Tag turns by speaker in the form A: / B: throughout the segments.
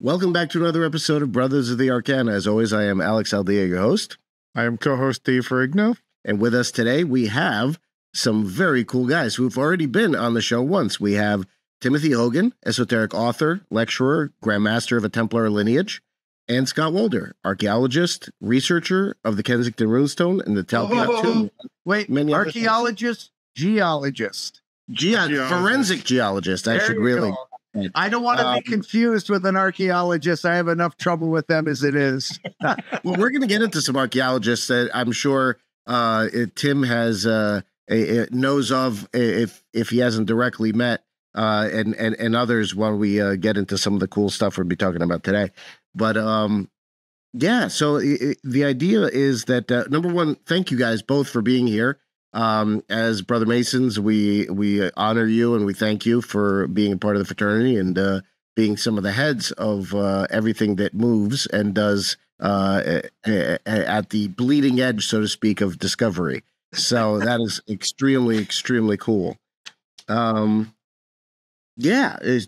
A: Welcome back to another episode of Brothers of the Arcana. As always, I am Alex Aldea, your host.
B: I am co-host Dave Ferrigno.
A: And with us today, we have some very cool guys who've already been on the show once. We have Timothy Hogan, esoteric author, lecturer, Grand Master of a Templar lineage, and Scott Wolter, archaeologist, researcher of the Kensington Runestone and the Templar.
C: Wait, archaeologist, geologist.
A: Forensic geologist. I should really...
C: I don't want to be confused with an archaeologist. I have enough trouble with them as it is.
A: Well, we're going to get into some archaeologists that I'm sure Tim has knows of if he hasn't directly met, and others when we get into some of the cool stuff we'll be talking about today. But yeah, so the idea is that number one, thank you guys both for being here. As Brother Masons, we honor you and we thank you for being a part of the fraternity and being some of the heads of everything that moves and does at the bleeding edge, so to speak, of discovery. So that is extremely, extremely cool. Yeah,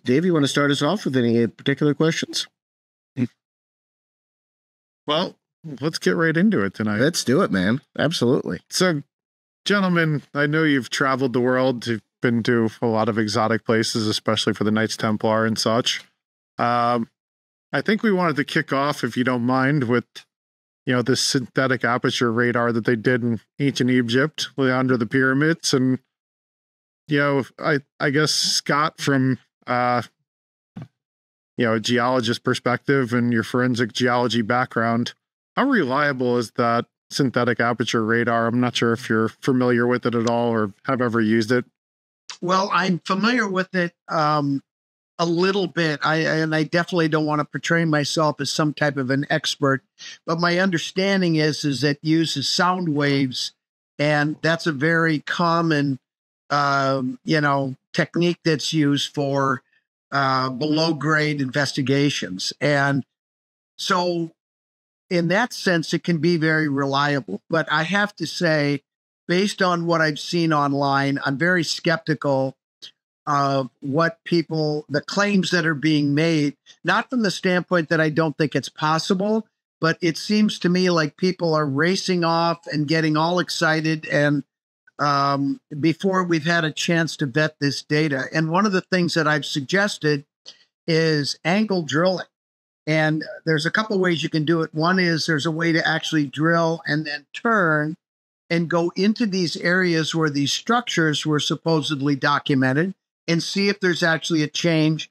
A: Dave, you want to start us off with any particular questions?
B: Well, let's get right into it tonight.
A: Let's do it, man. Absolutely.
B: So, gentlemen, I know you've traveled the world. You've been to a lot of exotic places, especially for the Knights Templar and such. I think we wanted to kick off, if you don't mind, with this synthetic aperture radar that they did in ancient Egypt under the pyramids. And I guess Scott, from a geologist perspective and your forensic geology background, how reliable is that synthetic aperture radar? I'm not sure if you're familiar with it at all or have ever used it.
C: Well, I'm familiar with it a little bit. I definitely don't want to portray myself as some type of an expert, but my understanding is it uses sound waves, and that's a very common technique that's used for below grade investigations. And so in that sense, it can be very reliable. But I have to say, based on what I've seen online, I'm very skeptical of the claims that are being made, not from the standpoint that I don't think it's possible, but it seems to me like people are racing off and getting all excited and before we've had a chance to vet this data. And one of the things that I've suggested is angle drilling. And there's a couple ways you can do it. One is there's a way to actually drill and then turn and go into these areas where these structures were supposedly documented and see if there's actually a change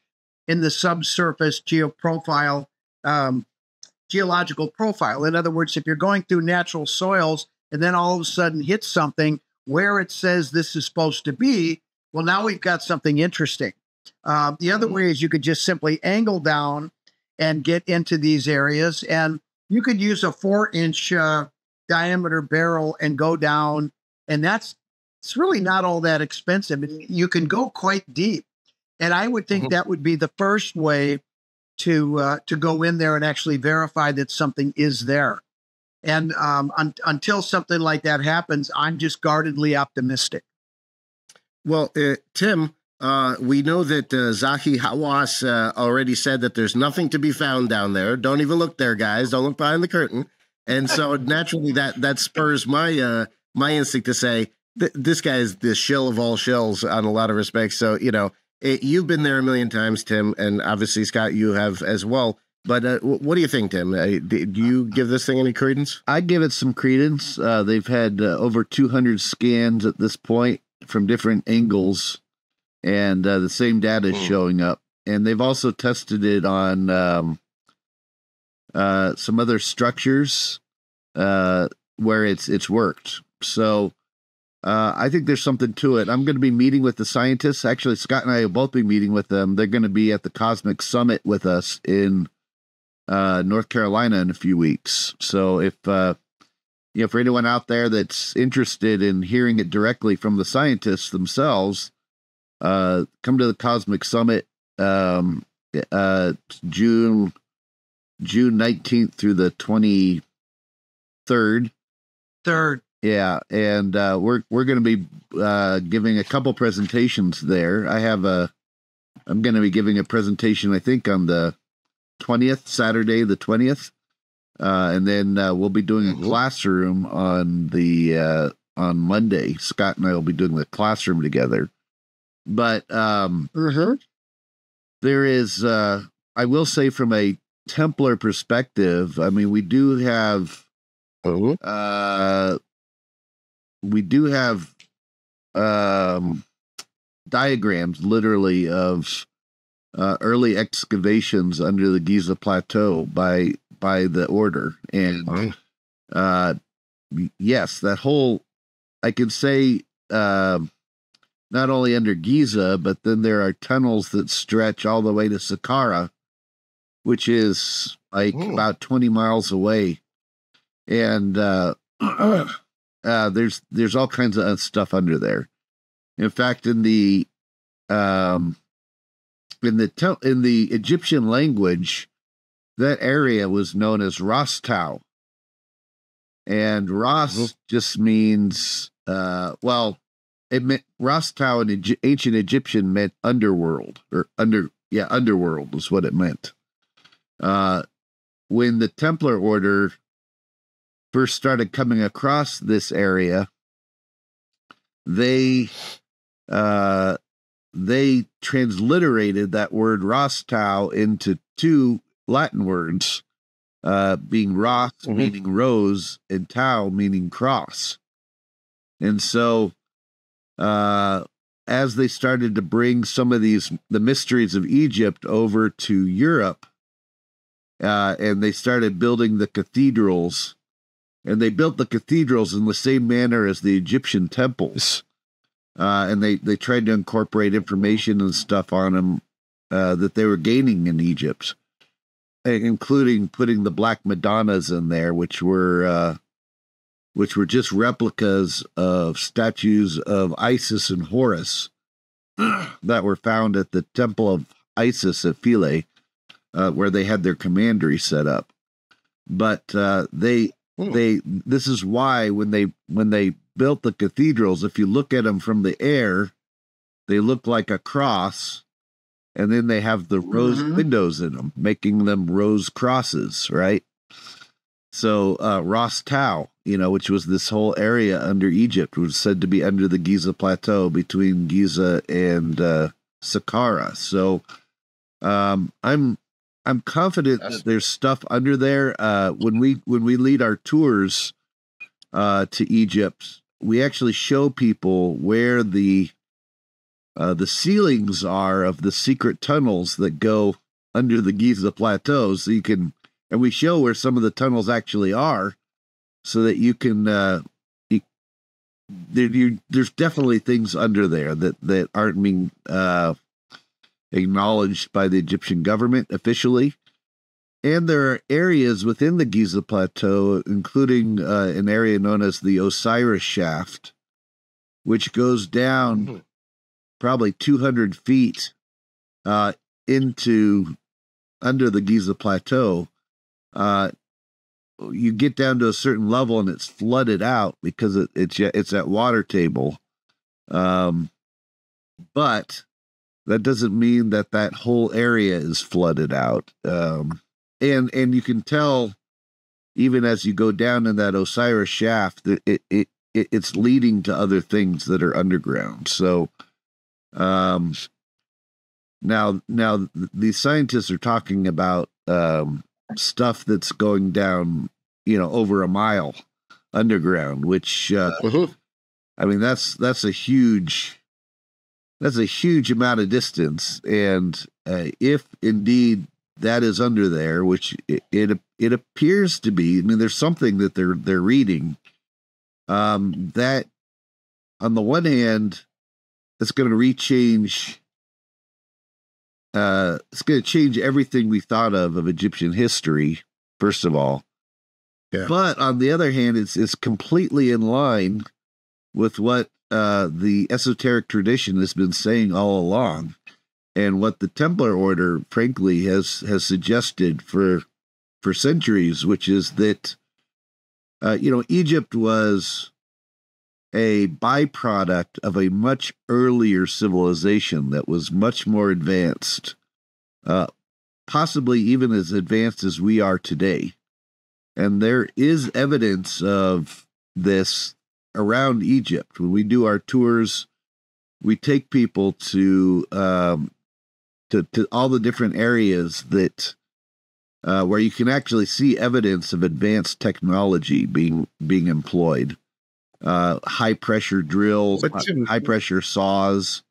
C: in the subsurface geological profile. In other words, if you're going through natural soils and then all of a sudden hit something where it says this is supposed to be, well, now we've got something interesting. The other way is you could just simply angle down and get into these areas. And you could use a 4-inch diameter barrel and go down. And it's really not all that expensive. You can go quite deep. And I would think that would be the first way to go in there and actually verify that something is there. And until something like that happens, I'm just guardedly optimistic.
A: Well, Tim, we know that Zahi Hawass already said that there's nothing to be found down there. Don't even look there, guys. Don't look behind the curtain. And so naturally that spurs my instinct to say this guy is the shill of all shills on a lot of respects. So, you've been there a million times, Tim, and obviously, Scott, you have as well. But what do you think, Tim? Do you give this thing any credence?
D: I give it some credence. They've had over 200 scans at this point from different angles, and the same data is showing up. And they've also tested it on some other structures where it's worked. So I think there's something to it. I'm going to be meeting with the scientists. Actually, Scott and I will both be meeting with them. They're going to be at the Cosmic Summit with us in North Carolina in a few weeks. So if for anyone out there that's interested in hearing it directly from the scientists themselves, come to the Cosmic Summit June 19th through the 23rd. Yeah, and we're going to be giving a couple presentations there. I'm going to be giving a presentation, I think, on the 20th, Saturday the 20th. And then we'll be doing a classroom on Monday. Scott and I will be doing the classroom together. But there is, I will say, from a Templar perspective, I mean, we do have diagrams, literally, of early excavations under the Giza Plateau by the order. And yes, that whole, I can say, not only under Giza, but then there are tunnels that stretch all the way to Saqqara, which is like about 20 miles away. And there's all kinds of stuff under there. In fact, in the Egyptian language, that area was known as Rostau. And Ros just means, it meant Rostau in ancient Egyptian meant underworld, or underworld is what it meant. When the Templar order first started coming across this area, they transliterated that word Rostau into two Latin words, being Ros, meaning rose, and Tau, meaning cross. And so, as they started to bring some of the mysteries of Egypt over to Europe, and they started building the cathedrals, and they built the cathedrals in the same manner as the Egyptian temples. And they tried to incorporate information and stuff on them that they were gaining in Egypt, including putting the Black Madonnas in there, which were just replicas of statues of Isis and Horus that were found at the Temple of Isis at Philae, where they had their commandery set up. But this is why when they built the cathedrals, if you look at them from the air, they look like a cross, and then they have the rose windows in them, making them rose crosses, right? So Ras Tau, which was this whole area under Egypt, was said to be under the Giza Plateau between Giza and Saqqara. So I'm confident that there's stuff under there. When we lead our tours to Egypt, we actually show people where the ceilings are of the secret tunnels that go under the Giza Plateau, so you can, and we show where some of the tunnels actually are, so that you can. There's definitely things under there that aren't being acknowledged by the Egyptian government officially. And there are areas within the Giza Plateau, including an area known as the Osiris Shaft, which goes down probably 200 feet into under the Giza Plateau. You get down to a certain level and it's flooded out because it's at water table. But that doesn't mean that whole area is flooded out. And you can tell, even as you go down in that Osiris shaft, that it's leading to other things that are underground. So, now the scientists are talking about stuff that's going down, over a mile underground, which I mean that's a huge amount of distance, and if indeed that is under there, which it appears to be. I mean, there's something that they're reading that, on the one hand, it's going to rechange. It's going to change everything we thought of Egyptian history. First of all, but on the other hand, it's completely in line with what the esoteric tradition has been saying all along. And what the Templar order, frankly, has suggested for centuries, which is that, Egypt was a byproduct of a much earlier civilization that was much more advanced, possibly even as advanced as we are today. And there is evidence of this around Egypt. When we do our tours, we take people to all the different areas that where you can actually see evidence of advanced technology being employed. High pressure drills, high pressure saws,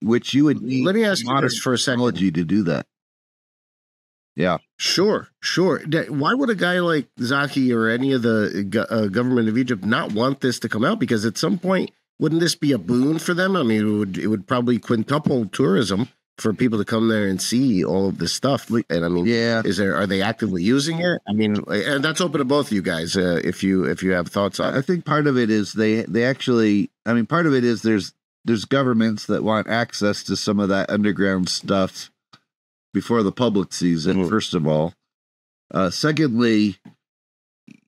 D: which you would need.
A: Let me ask you this for a second.
D: Technology to do that. Yeah,
A: sure. Why would a guy like Zaki or any of the government of Egypt not want this to come out? Because at some point, wouldn't this be a boon for them? I mean, it would probably quintuple tourism for people to come there and see all of this stuff. And I mean,
D: yeah,
A: are they actively using it? I mean, and that's open to both of you guys if you have thoughts on it.
D: I think part of it is they actually. I mean, part of it is there's governments that want access to some of that underground stuff before the public sees it, first of all. Secondly,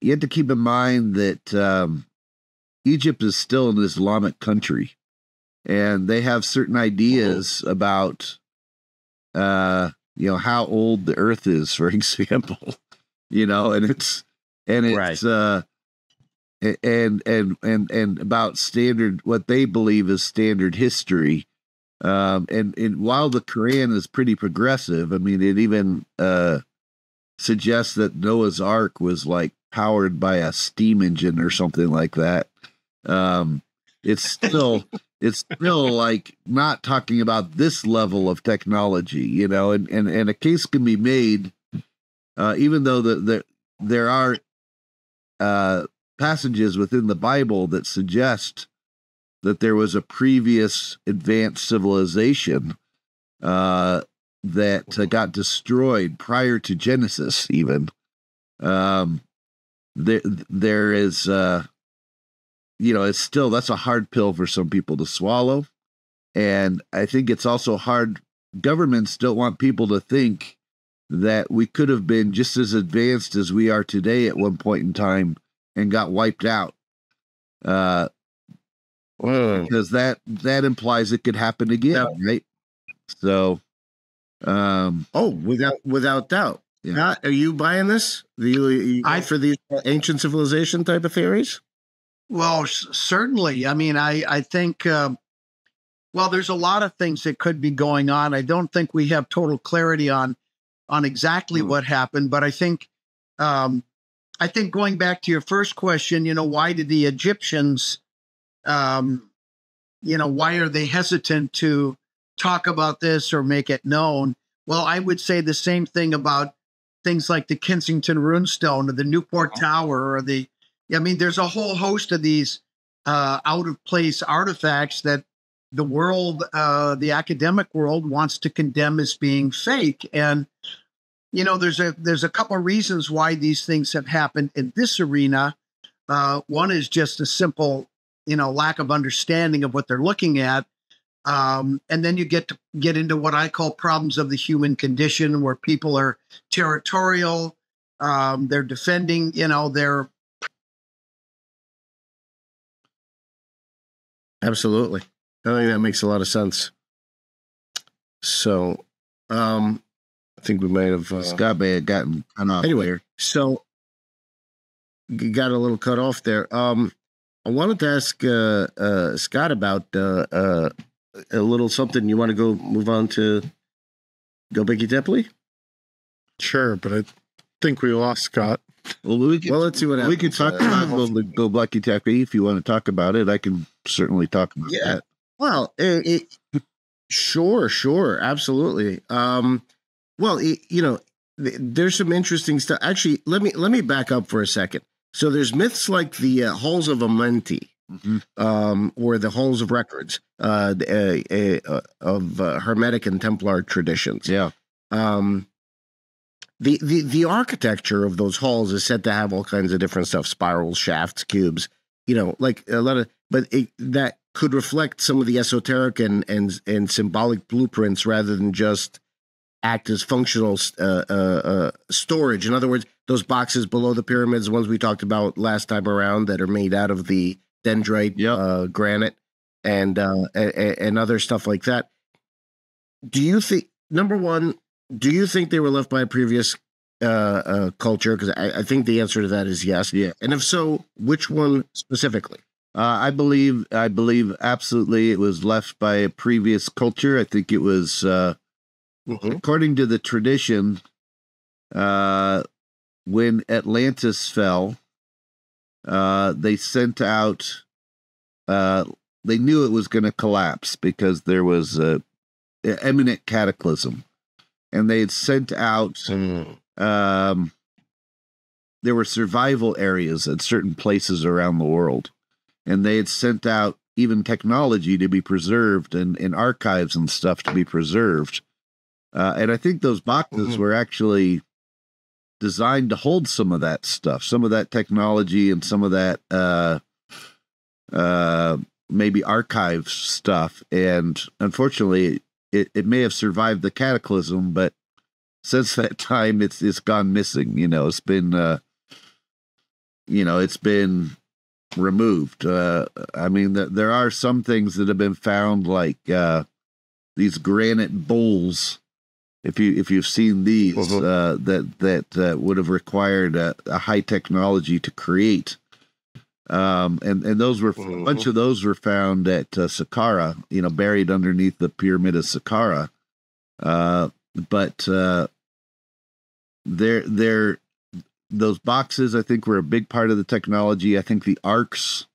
D: you have to keep in mind that Egypt is still an Islamic country, and they have certain ideas about, how old the earth is, for example, and it's right. And about standard, what they believe is standard history. And while the Quran is pretty progressive, I mean, it even suggests that Noah's Ark was like powered by a steam engine or something like that. It's still like not talking about this level of technology, and a case can be made, even though there are passages within the Bible that suggest that there was a previous advanced civilization that got destroyed prior to Genesis. Even there is, it's still, that's a hard pill for some people to swallow, and I think it's also hard. Governments don't want people to think that we could have been just as advanced as we are today at one point in time and got wiped out. Because that implies it could happen again, right? So,
A: without doubt. Yeah. Matt, are you buying this? For these ancient civilization type of theories?
C: Well, certainly. I mean, I think, there's a lot of things that could be going on. I don't think we have total clarity on exactly what happened, but I think going back to your first question, why did the Egyptians, why are they hesitant to talk about this or make it known? Well, I would say the same thing about things like the Kensington Runestone or the Newport Tower there's a whole host of these out of place artifacts that the world, the academic world, wants to condemn as being fake. And, there's a couple of reasons why these things have happened in this arena. One is just a simple, lack of understanding of what they're looking at. And then you get into what I call problems of the human condition, where people are territorial. They're defending, their.
A: Absolutely. I think that makes a lot of sense. So, I think we might have
D: Scott may have gotten cut off.
A: Anyway, so got a little cut off there. I wanted to ask Scott about a little something. You want to go move on to Gobekli Tepe?
B: Sure, but I think we lost Scott.
A: Well, let's see what happens.
D: We can talk about Gobekli Tepe if you want to talk about it. I can certainly talk about that.
A: Well, sure, absolutely. There's some interesting stuff. Actually, let me back up for a second. So there's myths like the halls of Amenti, or the halls of records of Hermetic and Templar traditions.
D: Yeah.
A: The architecture of those halls is said to have all kinds of different stuff: spirals, shafts, cubes. Like a lot of, but that could reflect some of the esoteric and symbolic blueprints rather than just act as functional storage. In other words, those boxes below the pyramids, the ones we talked about last time around, that are made out of the dendrite, granite, and other stuff like that. Do you think, number one, do you think they were left by a previous culture? Because I think the answer to that is yes.
D: Yeah.
A: And if so, which one specifically?
D: I believe absolutely it was left by a previous culture. I think it was, according to the tradition, when Atlantis fell, they sent out, they knew it was going to collapse because there was an imminent cataclysm. And they had sent out, there were survival areas at certain places around the world. And they had sent out even technology to be preserved and archives and stuff to be preserved. And I think those boxes were actually designed to hold some of that stuff, some of that technology and some of that maybe archive stuff. And unfortunately, it may have survived the cataclysm, but since that time, it's gone missing. It's been, it's been removed. I mean, there are some things that have been found, like these granite bowls. If you've seen these, that would have required a high technology to create. And those were a bunch of those were found at Saqqara, buried underneath the pyramid of Saqqara. But those boxes, I think, were a big part of the technology. I think the arcs,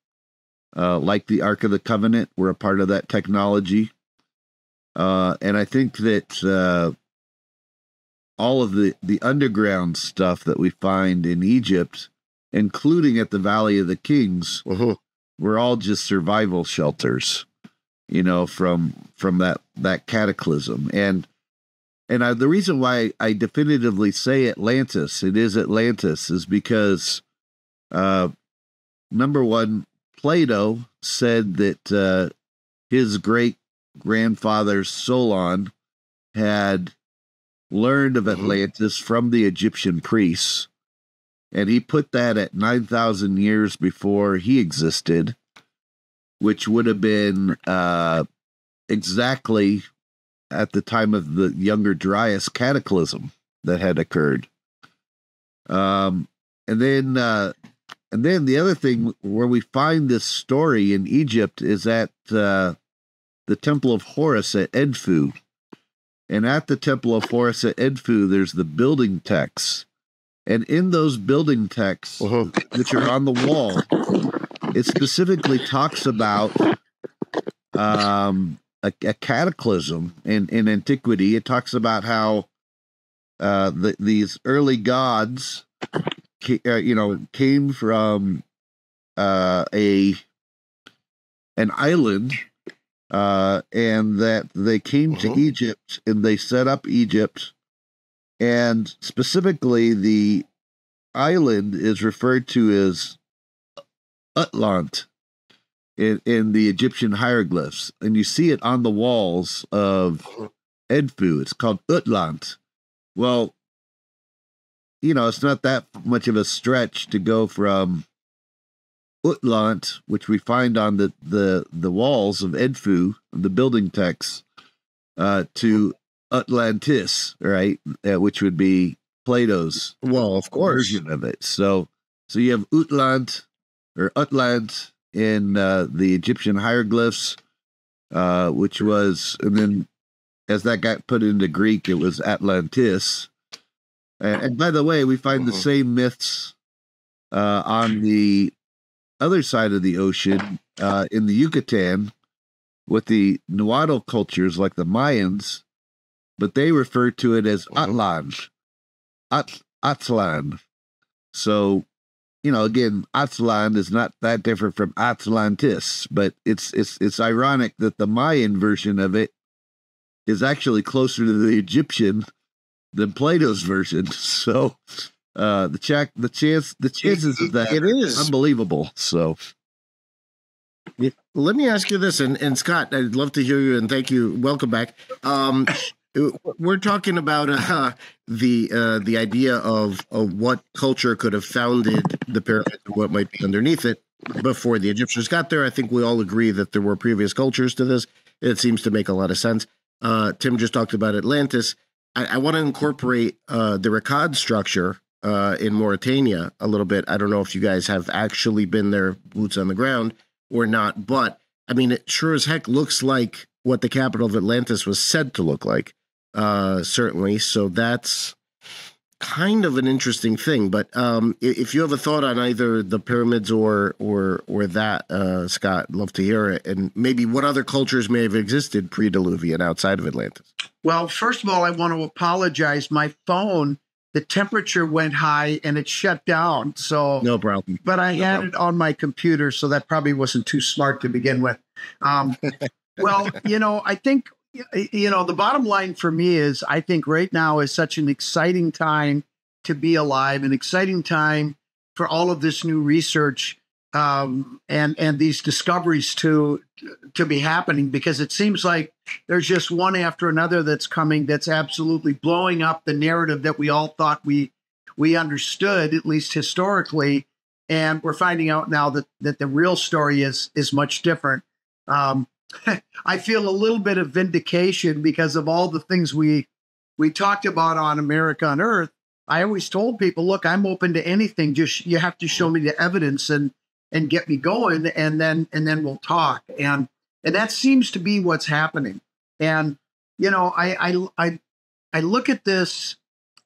D: like the Ark of the Covenant, were a part of that technology. And I think that all of the underground stuff that we find in Egypt, including at the Valley of the Kings, were all just survival shelters, from that cataclysm. And the reason why I definitively say Atlantis, it is Atlantis, is because, number one, Plato said that his great-grandfather Solon had learned of Atlantis from the Egyptian priests, and he put that at 9,000 years before he existed, which would have been exactly at the time of the Younger Dryas cataclysm that had occurred. And then the other thing where we find this story in Egypt is at the Temple of Horus at Edfu. And at the Temple of Horus at Edfu, there's the building texts. And in those building texts, which are on the wall, it specifically talks about a cataclysm in antiquity. It talks about how these early gods, came from an island, and that they came to Egypt and they set up Egypt. And specifically, the island is referred to as Utlant in the Egyptian hieroglyphs, and you see it on the walls of Edfu. It's called Utlant. Well, it's not that much of a stretch to go from Utlant, which we find on the walls of Edfu, the building texts, to Atlantis, right? Which would be Plato's version of it. So you have Utlant or Utlant in the Egyptian hieroglyphs, which was, and then as that got put into Greek, it was Atlantis. And by the way, we find the same myths on the other side of the ocean, in the Yucatan, with the Nahuatl cultures like the Mayans, but they refer to it as Atlan. Atlan. So, again, Atlan is not that different from Atlantis, but it's ironic that the Mayan version of it is actually closer to the Egyptian than Plato's version. So, the chances of that,
A: it is
D: unbelievable. So,
A: let me ask you this, and Scott, I'd love to hear you, and thank you. Welcome back. We're talking about the idea of what culture could have founded the pyramid and what might be underneath it before the Egyptians got there. I think we all agree that there were previous cultures to this. It seems to make a lot of sense. Tim just talked about Atlantis. I want to incorporate the Ricard structure in Mauritania a little bit. I don't know if you guys have actually been there, boots on the ground, or not, but I mean, it sure as heck looks like what the capital of Atlantis was said to look like, certainly. So that's kind of an interesting thing. But if you have a thought on either the pyramids or that, Scott, I'd love to hear it. And maybe what other cultures may have existed pre-Diluvian outside of Atlantis.
C: Well, first of all, I want to apologize. My phone, the temperature went high and it shut down. So
A: no problem.
C: But I had it on my computer, so that probably wasn't too smart to begin with. Well, I think, the bottom line for me is I think right now is such an exciting time to be alive, an exciting time for all of this new research and these discoveries to be happening, because it seems like there's just one after another that's coming that's absolutely blowing up the narrative that we all thought we understood, at least historically. And we're finding out now that the real story is much different. I feel a little bit of vindication because of all the things we talked about on America on Earth. I always told people, look, I'm open to anything. Just you have to show me the evidence and get me going, and then we'll talk. And that seems to be what's happening. And I look at this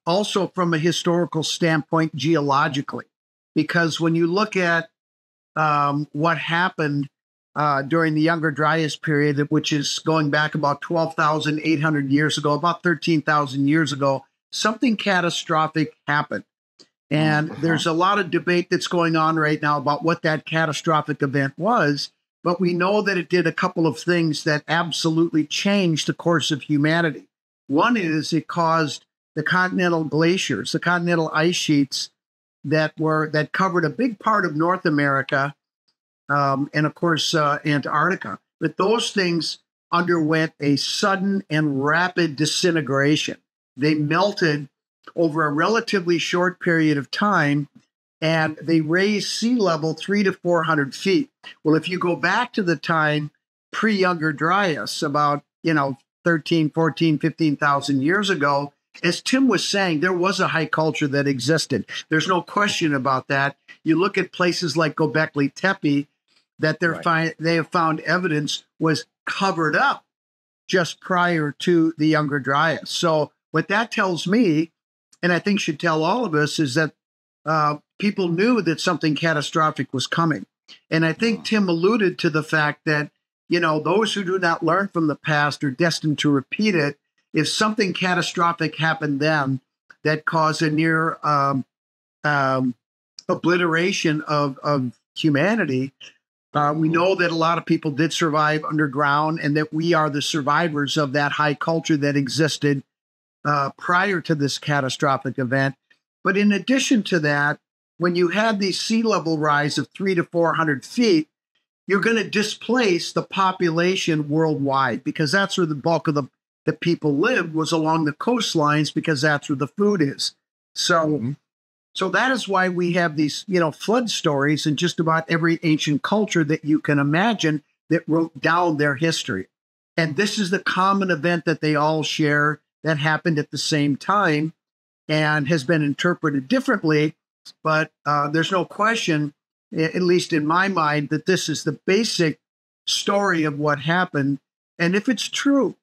C: also from a historical standpoint, geologically, because when you look at what happened during the Younger Dryas period, which is going back about 12,800 years ago, about 13,000 years ago, something catastrophic happened. And there's a lot of debate that's going on right now about what that catastrophic event was. But we know that it did a couple of things that absolutely changed the course of humanity. One is it caused the continental glaciers, the continental ice sheets that covered a big part of North America, and of course, Antarctica. But those things underwent a sudden and rapid disintegration. They melted over a relatively short period of time, and they raised sea level 300 to 400 feet. Well, if you go back to the time pre-Younger Dryas, about 13, 14, 15,000 years ago, as Tim was saying, there was a high culture that existed. There's no question about that. You look at places like Göbekli Tepe, that they have found evidence was covered up just prior to the Younger Dryas. So what that tells me, and I think should tell all of us, is that people knew that something catastrophic was coming. And I think Tim alluded to the fact that, those who do not learn from the past are destined to repeat it. If something catastrophic happened then that caused a near obliteration of humanity, we know that a lot of people did survive underground, and that we are the survivors of that high culture that existed prior to this catastrophic event. But in addition to that, when you had the sea level rise of 300 to 400 feet, you're going to displace the population worldwide, because that's where the bulk of the people lived, was along the coastlines, because that's where the food is. So that is why we have these, flood stories in just about every ancient culture that you can imagine that wrote down their history. And this is the common event that they all share that happened at the same time and has been interpreted differently. But there's no question, at least in my mind, that this is the basic story of what happened. And if it's true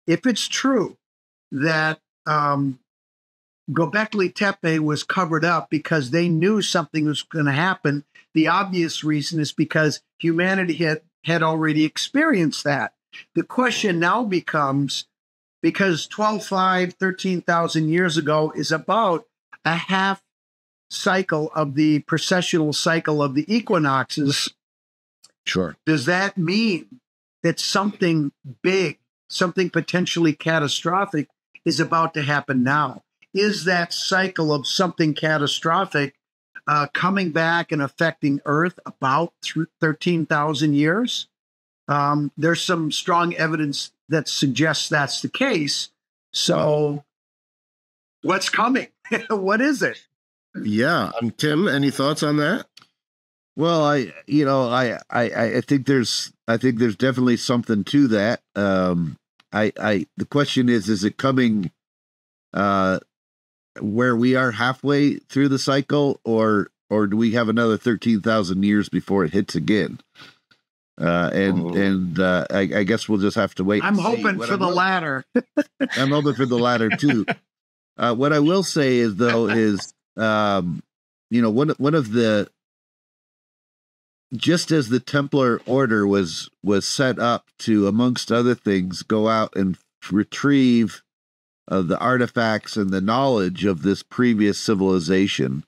C: that Göbekli Tepe was covered up because they knew something was going to happen, the obvious reason is because humanity had already experienced that. The question now becomes, because 13,000 years ago is about a half cycle of the precessional cycle of the equinoxes.
A: Sure.
C: Does that mean that something big, something potentially catastrophic is about to happen now? Is that cycle of something catastrophic coming back and affecting Earth about 13,000 years? There's some strong evidence that suggests that's the case. So what's coming? What is it?
A: Yeah. Tim, any thoughts on that?
D: Well, I think there's definitely something to that. The question is it coming where we are halfway through the cycle, or do we have another 13,000 years before it hits again? I guess we'll just have to wait.
C: I'm hoping for the latter.
D: I'm hoping for the latter too. What I will say is, though, is one of the, just as the Templar order was set up to, amongst other things, go out and retrieve the artifacts and the knowledge of this previous civilization,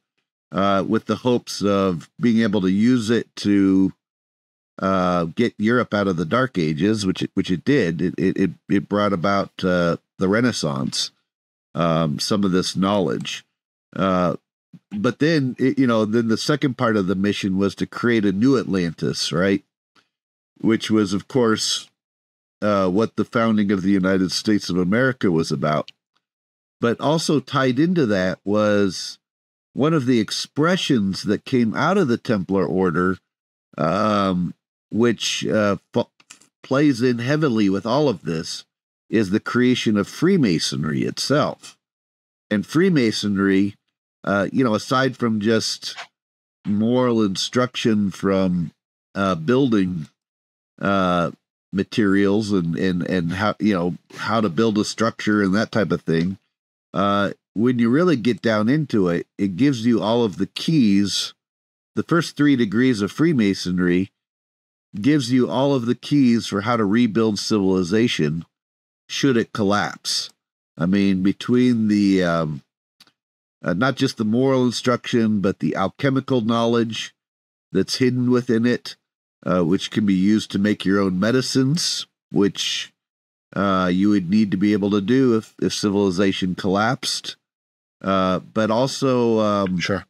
D: with the hopes of being able to use it to get Europe out of the Dark Ages, which it did. It brought about the Renaissance, some of this knowledge. But then, then the second part of the mission was to create a new Atlantis, right? Which was, of course, what the founding of the United States of America was about. But also tied into that was one of the expressions that came out of the Templar order, which plays in heavily with all of this, is the creation of Freemasonry itself. And Freemasonry, aside from just moral instruction from building materials and how to build a structure and that type of thing, when you really get down into it, it gives you all of the keys. The first 3 degrees of Freemasonry gives you all of the keys for how to rebuild civilization should it collapse. I mean, between the not just the moral instruction, but the alchemical knowledge that's hidden within it, which can be used to make your own medicines, which you would need to be able to do if civilization collapsed. But also,
A: sure,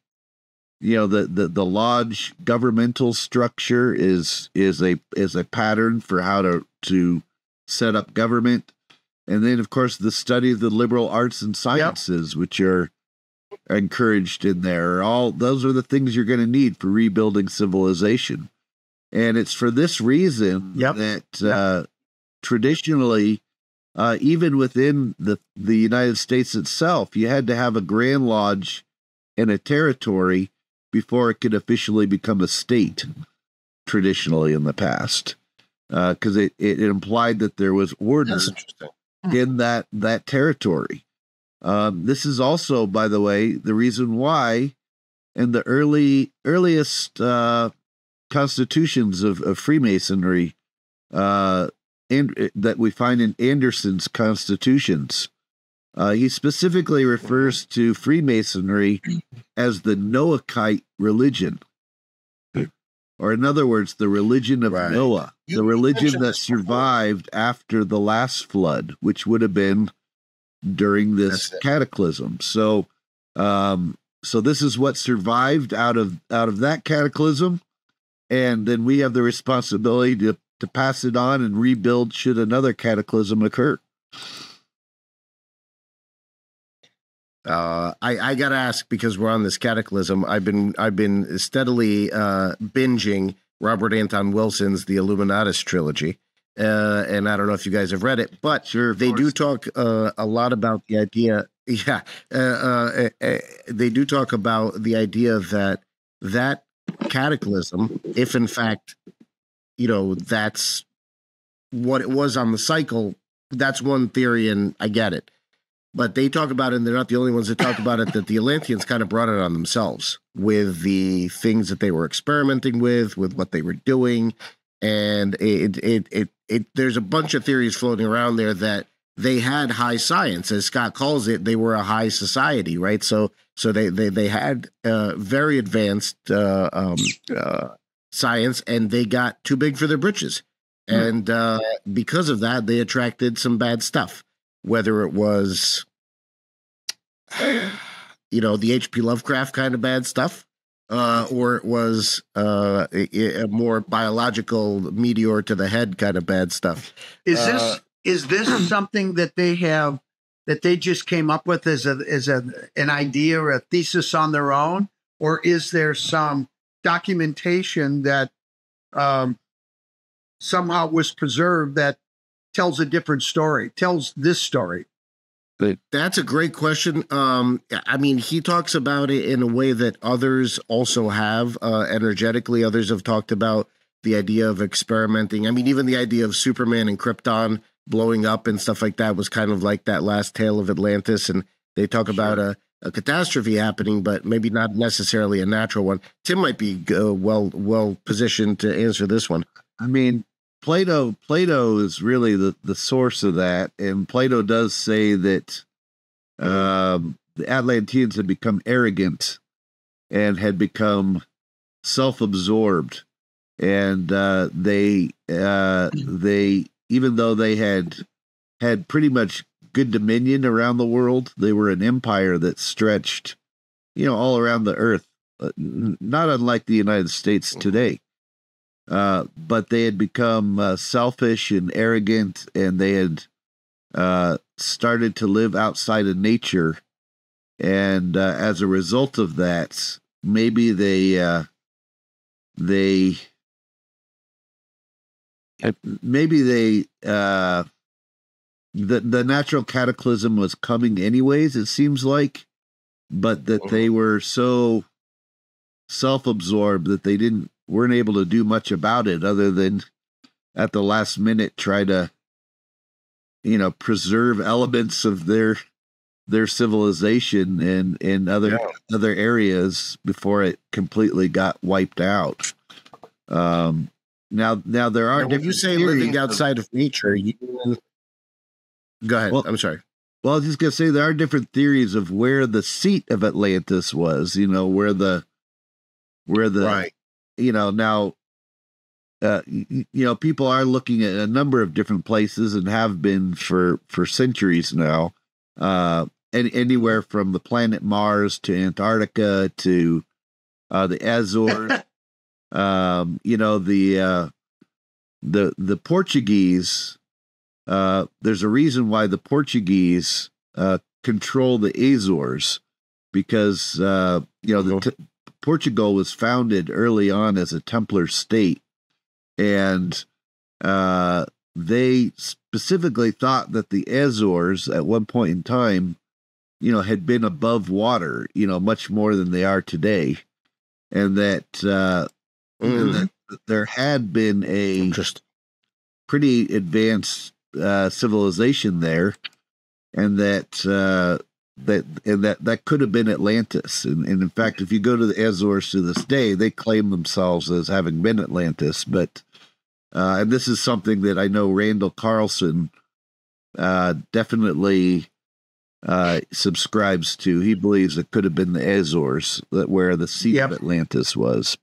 D: the lodge governmental structure is a pattern for how to set up government, and then of course the study of the liberal arts and sciences, which are encouraged in there. All those are the things you're going to need for rebuilding civilization, and it's for this reason that traditionally, even within the United States itself, you had to have a Grand Lodge and a territory before it could officially become a state, traditionally in the past, because it implied that there was order in that territory. This is also, by the way, the reason why in the earliest constitutions of Freemasonry, and that we find in Anderson's constitutions, he specifically refers to Freemasonry as the Noahite religion, or in other words, the religion of Noah, the religion that survived after the last flood, which would have been during this cataclysm. So this is what survived out of that cataclysm, and then we have the responsibility to pass it on and rebuild should another cataclysm occur.
A: I gotta ask, because we're on this cataclysm. I've been steadily binging Robert Anton Wilson's The Illuminatus trilogy, and I don't know if you guys have read it, but they do talk a lot about the idea. Yeah, they do talk about the idea that cataclysm, if in fact, that's what it was on the cycle. That's one theory, and I get it. But they talk about it, and they're not the only ones that talk about it, that the Atlanteans kind of brought it on themselves with the things that they were experimenting with what they were doing. And there's a bunch of theories floating around there that they had high science, as Scott calls it. They were a high society, right? So they had very advanced science, and they got too big for their britches. And because of that, they attracted some bad stuff. Whether it was, the H.P. Lovecraft kind of bad stuff, or it was a more biological meteor to the head kind of bad stuff.
C: Is this something that they just came up with as an idea or a thesis on their own, or is there some documentation that somehow was preserved that tells a different story, tells this story?
A: That's a great question. I mean, he talks about it in a way that others also have energetically. Others have talked about the idea of experimenting. I mean, even the idea of Superman and Krypton blowing up and stuff like that was kind of like that last tale of Atlantis. And they talk about a catastrophe happening, but maybe not necessarily a natural one. Tim might be well positioned to answer this one.
D: I mean, Plato is really the source of that, and Plato does say that the Atlanteans had become arrogant and had become self-absorbed, and they even though they had pretty much good dominion around the world, they were an empire that stretched, all around the earth, not unlike the United States today. But they had become selfish and arrogant, and they had started to live outside of nature. And as a result of that, maybe the natural cataclysm was coming anyways, it seems like, but that they were so self-absorbed that they weren't able to do much about it other than at the last minute try to preserve elements of their civilization and other areas before it completely got wiped out. Now there are
A: when you say living outside of nature, go ahead. Well, I'm sorry.
D: Well, I was just gonna say there are different theories of where the seat of Atlantis was, where the
A: right.
D: Now, people are looking at a number of different places and have been for centuries now, anywhere from the planet Mars to Antarctica to the Azores. The Portuguese. There's a reason why the Portuguese control the Azores, because Portugal was founded early on as a Templar state, and they specifically thought that the Azores at one point in time, had been above water, much more than they are today, and that, that there had been a pretty advanced civilization there, and that could have been Atlantis. And in fact, if you go to the Azores to this day, they claim themselves as having been Atlantis. But and this is something that I know Randall Carlson definitely subscribes to. He believes it could have been the Azores, where the seat of Atlantis was.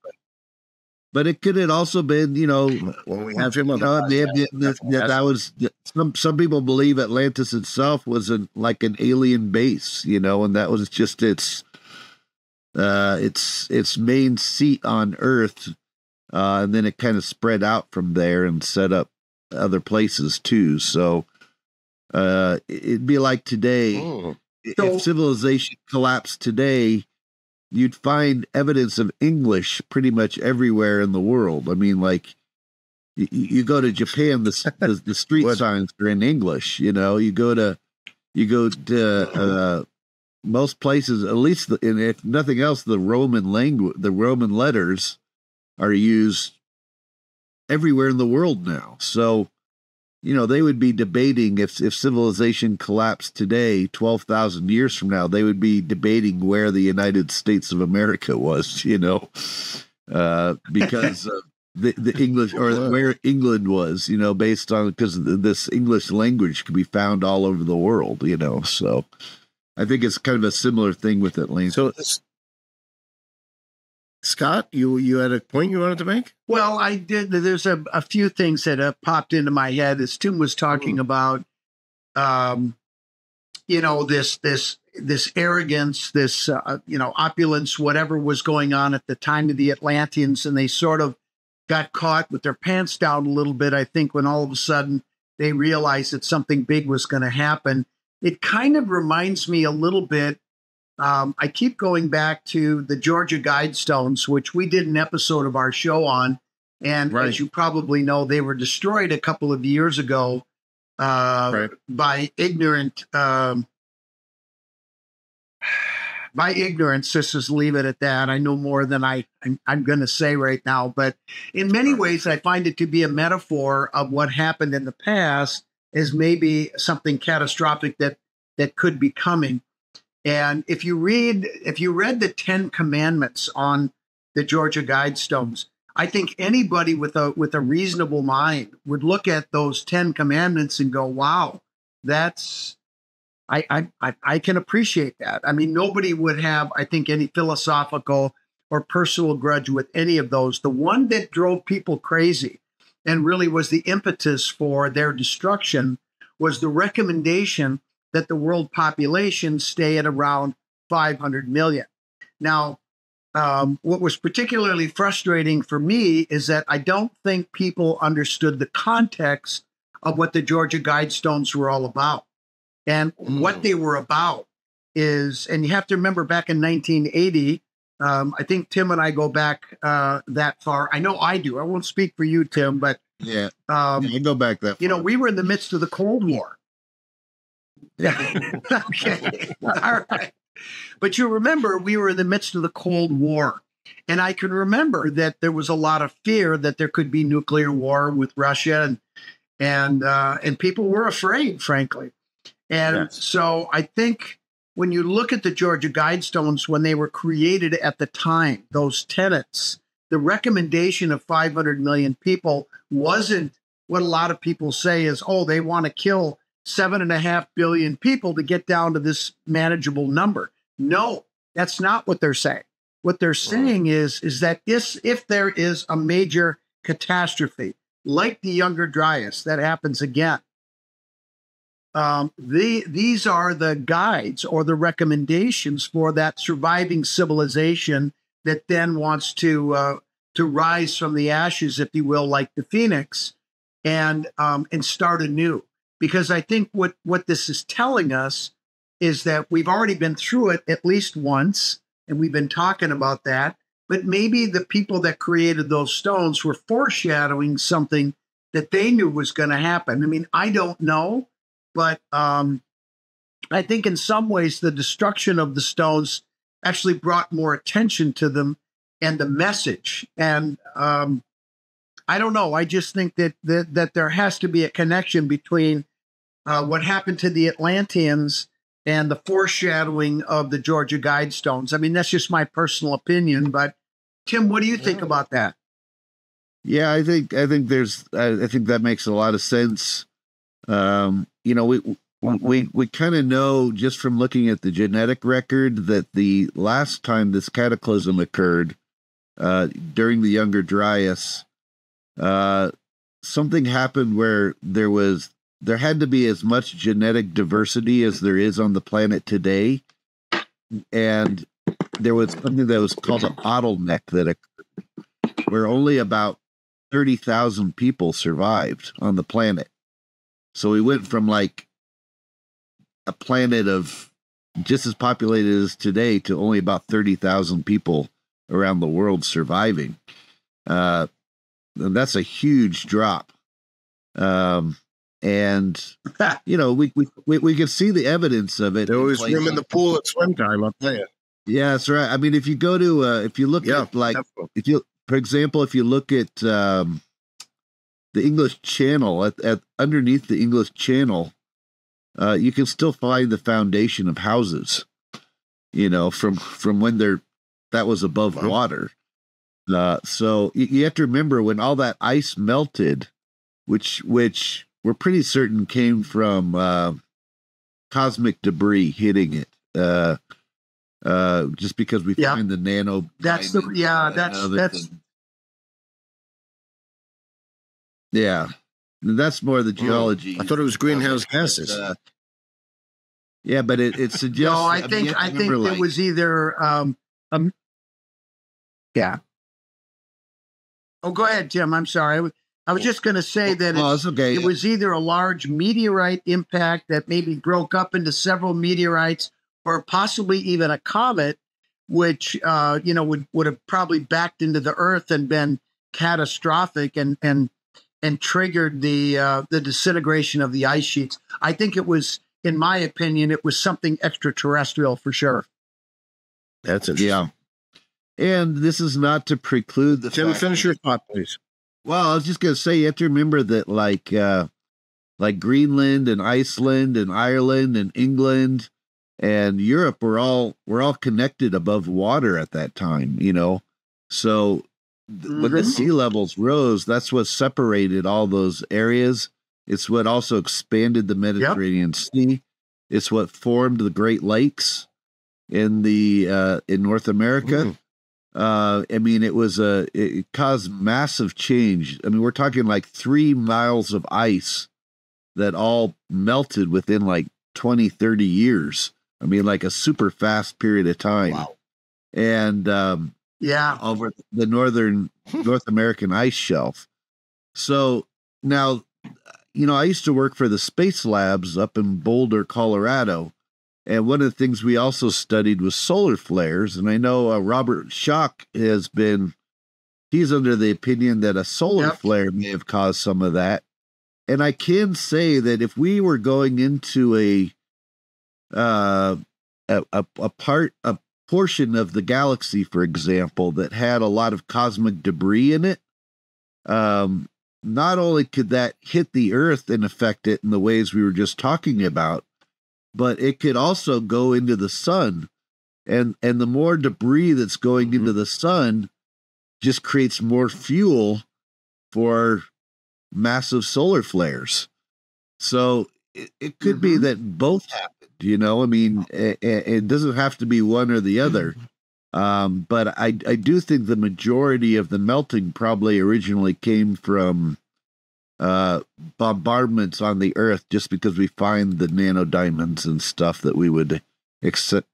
D: But it could have also been,
A: when we have him on
D: that was some people believe Atlantis itself was like an alien base, and that was just its main seat on Earth, and then it kind of spread out from there and set up other places too. So it'd be like today, if civilization collapsed today, you'd find evidence of English pretty much everywhere in the world. I mean, like you go to Japan, the street signs are in English. You go to most places, at least, and if nothing else, the Roman language, the Roman letters are used everywhere in the world now. So, they would be debating if civilization collapsed today, 12,000 years from now, they would be debating where the United States of America was, because the English, or where England was, based on, because this English language can be found all over the world, So I think it's kind of a similar thing with Atlantis.
A: So, Scott, you had a point you wanted to make?
C: Well, I did. There's a few things that popped into my head as Tim was talking about, this arrogance, this, opulence, whatever was going on at the time of the Atlanteans, and they sort of got caught with their pants down a little bit, I think, when all of a sudden they realized that something big was going to happen. It kind of reminds me a little bit. I keep going back to the Georgia Guidestones, which we did an episode of our show on. And as you probably know, they were destroyed a couple of years ago by ignorant my ignorance, just leave it at that. I know more than I'm going to say right now. But in many ways, I find it to be a metaphor of what happened in the past as maybe something catastrophic that could be coming. And if you read the 10 Commandments on the Georgia Guidestones, I think anybody with a reasonable mind would look at those 10 Commandments and go, "Wow, that's I can appreciate that." I mean, nobody would have, I think, any philosophical or personal grudge with any of those. The one that drove people crazy and really was the impetus for their destruction was the recommendation that the world population stay at around 500 million. Now, what was particularly frustrating for me is that I don't think people understood the context of what the Georgia Guidestones were all about. And what they were about is, and you have to remember back in 1980, I think Tim and I go back that far. I know I do. I won't speak for you, Tim, but
D: yeah, you go back that far.
C: You know, we were in the midst of the Cold War. Yeah. Okay. All right. But you remember we were in the midst of the Cold War. And I can remember that there was a lot of fear that there could be nuclear war with Russia, and people were afraid, frankly. And so I think when you look at the Georgia Guidestones, when they were created at the time, those tenets, the recommendation of 500 million people wasn't what a lot of people say is, oh, they want to kill 7.5 billion people to get down to this manageable number. No, that's not what they're saying. What they're saying is that if there is a major catastrophe, like the Younger Dryas, that happens again, these are the guides or the recommendations for that surviving civilization that then wants to rise from the ashes, if you will, like the phoenix, and start anew. Because I think what this is telling us is that we've already been through it at least once, and we've been talking about that. But maybe the people that created those stones were foreshadowing something that they knew was going to happen. I mean, I don't know, but I think in some ways the destruction of the stones actually brought more attention to them and the message. And I don't know. I just think that there has to be a connection between what happened to the Atlanteans and the foreshadowing of the Georgia Guidestones. I mean, that's just my personal opinion. But Tim, what do you think about that?
D: Yeah, I think that makes a lot of sense. You know, we kind of know just from looking at the genetic record that the last time this cataclysm occurred, during the Younger Dryas, something happened where there had to be as much genetic diversity as there is on the planet today, and there was something that was called an bottleneck that occurred, where only about 30,000 people survived on the planet. So we went from like a planet of just as populated as today to only about 30,000 people around the world surviving. And that's a huge drop. And you know, we can see the evidence of it.
A: There was room in the pool at swim time, I'll tell you.
D: Yeah, that's right. I mean, if you go to if you look at like definitely. For example, if you look at the English Channel, at underneath the English Channel, you can still find the foundation of houses, you know, from when that was above water. So you have to remember when all that ice melted, which we're pretty certain came from cosmic debris hitting it. Just because we find the nano.
C: That's
D: that's more the geology.
A: I thought it was greenhouse gases.
D: Yeah, but it suggests.
C: No, I think it was either. Yeah. Oh, go ahead, Tim. I'm sorry. I was just going to say that it was either a large meteorite impact that maybe broke up into several meteorites, or possibly even a comet, which would have probably backed into the Earth and been catastrophic and triggered the disintegration of the ice sheets. I think it was, in my opinion, it was something extraterrestrial for sure.
A: That's interesting.
D: Yeah. And this is not to preclude the
A: Tim,
D: fact.
A: finish your thought, please.
D: Well, I was just going to say, you have to remember that like Greenland and Iceland and Ireland and England and Europe were all connected above water at that time, you know. So when the sea levels rose, that's what separated all those areas. It's what also expanded the Mediterranean Sea. It's what formed the Great Lakes in North America. I mean, it caused massive change. I mean, we're talking like 3 miles of ice that all melted within like 20, 30 years. I mean, like a super fast period of time.
C: Wow.
D: And over the North American ice shelf. So now, you know, I used to work for the space labs up in Boulder, Colorado. And one of the things we also studied was solar flares. And I know Robert Schoch he's under the opinion that a solar flare may have caused some of that. And I can say that if we were going into a portion of the galaxy, for example, that had a lot of cosmic debris in it, not only could that hit the Earth and affect it in the ways we were just talking about, but it could also go into the sun. And the more debris that's going into the sun just creates more fuel for massive solar flares. So it could be that both happened, you know. I mean, it doesn't have to be one or the other. But I do think the majority of the melting probably originally came from bombardments on the Earth, just because we find the nanodiamonds and stuff that we would expect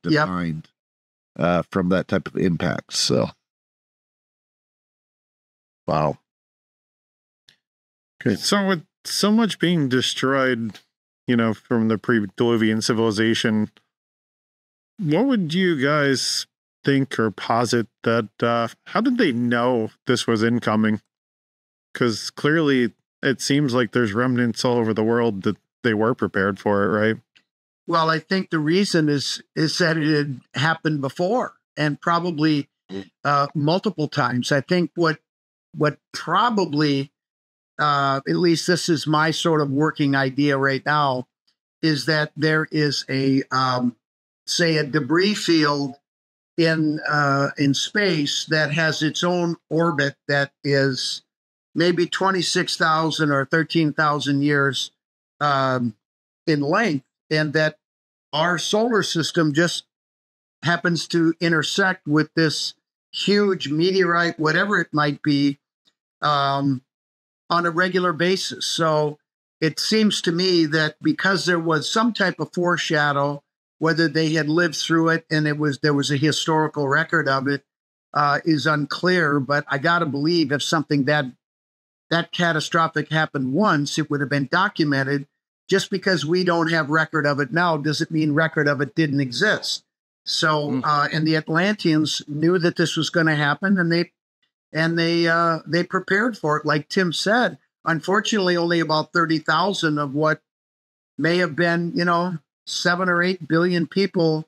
D: to find from that type of impact. So, wow.
B: Okay, so with so much being destroyed, you know, from the pre-Diluvian civilization, what would you guys think or posit that, how did they know this was incoming? Because clearly it seems like there's remnants all over the world that they were prepared for it, right?
C: Well, I think the reason is that it had happened before, and probably multiple times. I think what probably, at least this is my sort of working idea right now, is that there is a say a debris field in space that has its own orbit that is maybe 26,000 or 13,000 years in length, and that our solar system just happens to intersect with this huge meteorite, whatever it might be, on a regular basis. So it seems to me that because there was some type of foreshadow, whether they had lived through it and there was a historical record of it, is unclear. But I got to believe if something that catastrophic happened once, it would have been documented. Just because we don't have record of it now doesn't mean record of it didn't exist. So, and the Atlanteans knew that this was going to happen, and they prepared for it. Like Tim said, unfortunately, only about 30,000 of what may have been, 7 or 8 billion people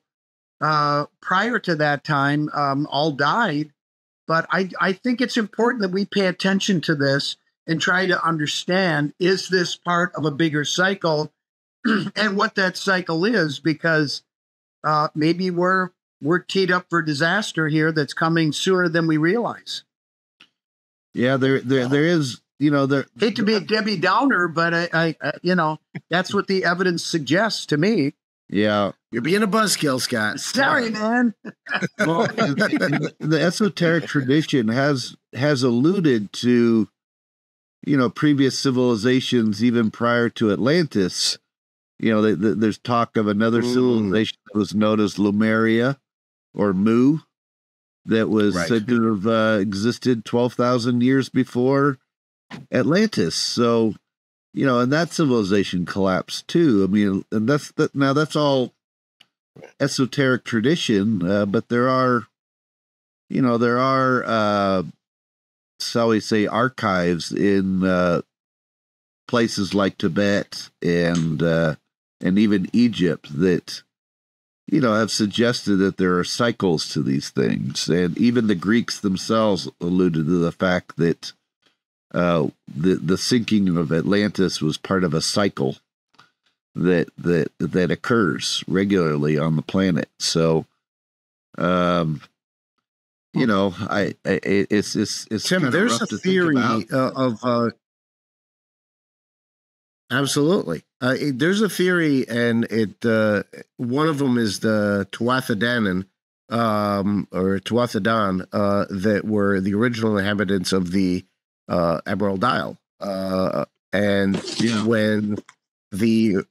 C: prior to that time all died. But I think it's important that we pay attention to this and try to understand, is this part of a bigger cycle and what that cycle is, because maybe we're teed up for disaster here that's coming sooner than we realize.
D: Yeah, there is, there.
C: Hate to be a Debbie Downer, but I that's what the evidence suggests to me.
D: Yeah,
A: you're being a buzzkill, Scott.
C: Sorry, man.
D: Well, the esoteric tradition has alluded to, previous civilizations even prior to Atlantis. There's talk of another civilization that was known as Lemuria or Mu, that was said to have existed 12,000 years before Atlantis. So, and that civilization collapsed too. I mean, and that's all esoteric tradition, but there are shall we say, archives in places like Tibet and even Egypt that have suggested that there are cycles to these things. And even the Greeks themselves alluded to the fact that the sinking of Atlantis was part of a cycle that occurs regularly on the planet. So, it's
A: Tim, there's a theory of absolutely. There's a theory, and one of them is the Tuathadanan, or Tuathadan, that were the original inhabitants of the Emerald Isle. When the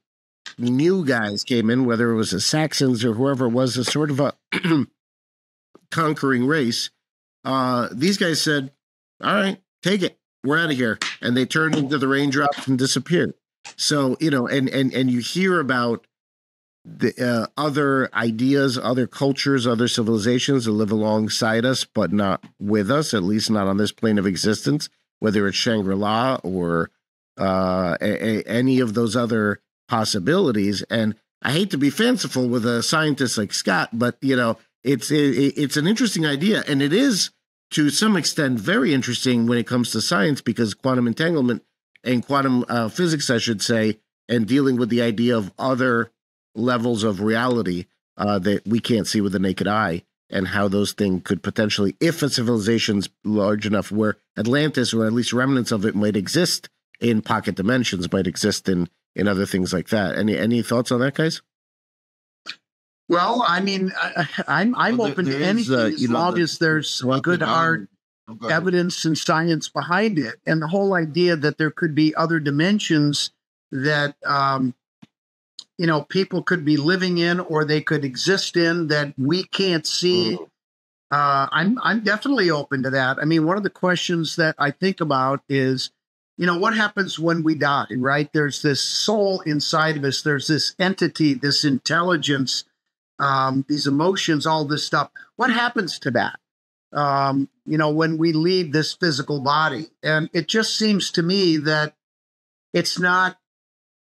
A: new guys came in, whether it was the Saxons or whoever it was, a sort of a conquering race, these guys said, all right, take it, we're out of here. And they turned into the raindrops and disappeared. So, and you hear about the other ideas, other cultures, other civilizations that live alongside us, but not with us, at least not on this plane of existence, whether it's Shangri-La or any of those other possibilities. And I hate to be fanciful with a scientist like Scott, but, it's an interesting idea. And it is, to some extent, very interesting when it comes to science, because quantum entanglement and quantum physics, I should say, and dealing with the idea of other levels of reality that we can't see with the naked eye, and how those things could potentially, if a civilization's large enough where Atlantis, or at least remnants of it, might exist in pocket dimensions, might exist in other things like that. Any thoughts on that, guys?
C: Well, I mean, I'm open to anything as long as there's good hard evidence and science behind it. And the whole idea that there could be other dimensions that, people could be living in, or they could exist in, that we can't see. I'm definitely open to that. I mean, one of the questions that I think about is, what happens when we die, right? There's this soul inside of us. There's this entity, this intelligence, these emotions, all this stuff. What happens to that? When we leave this physical body? And it just seems to me that it's not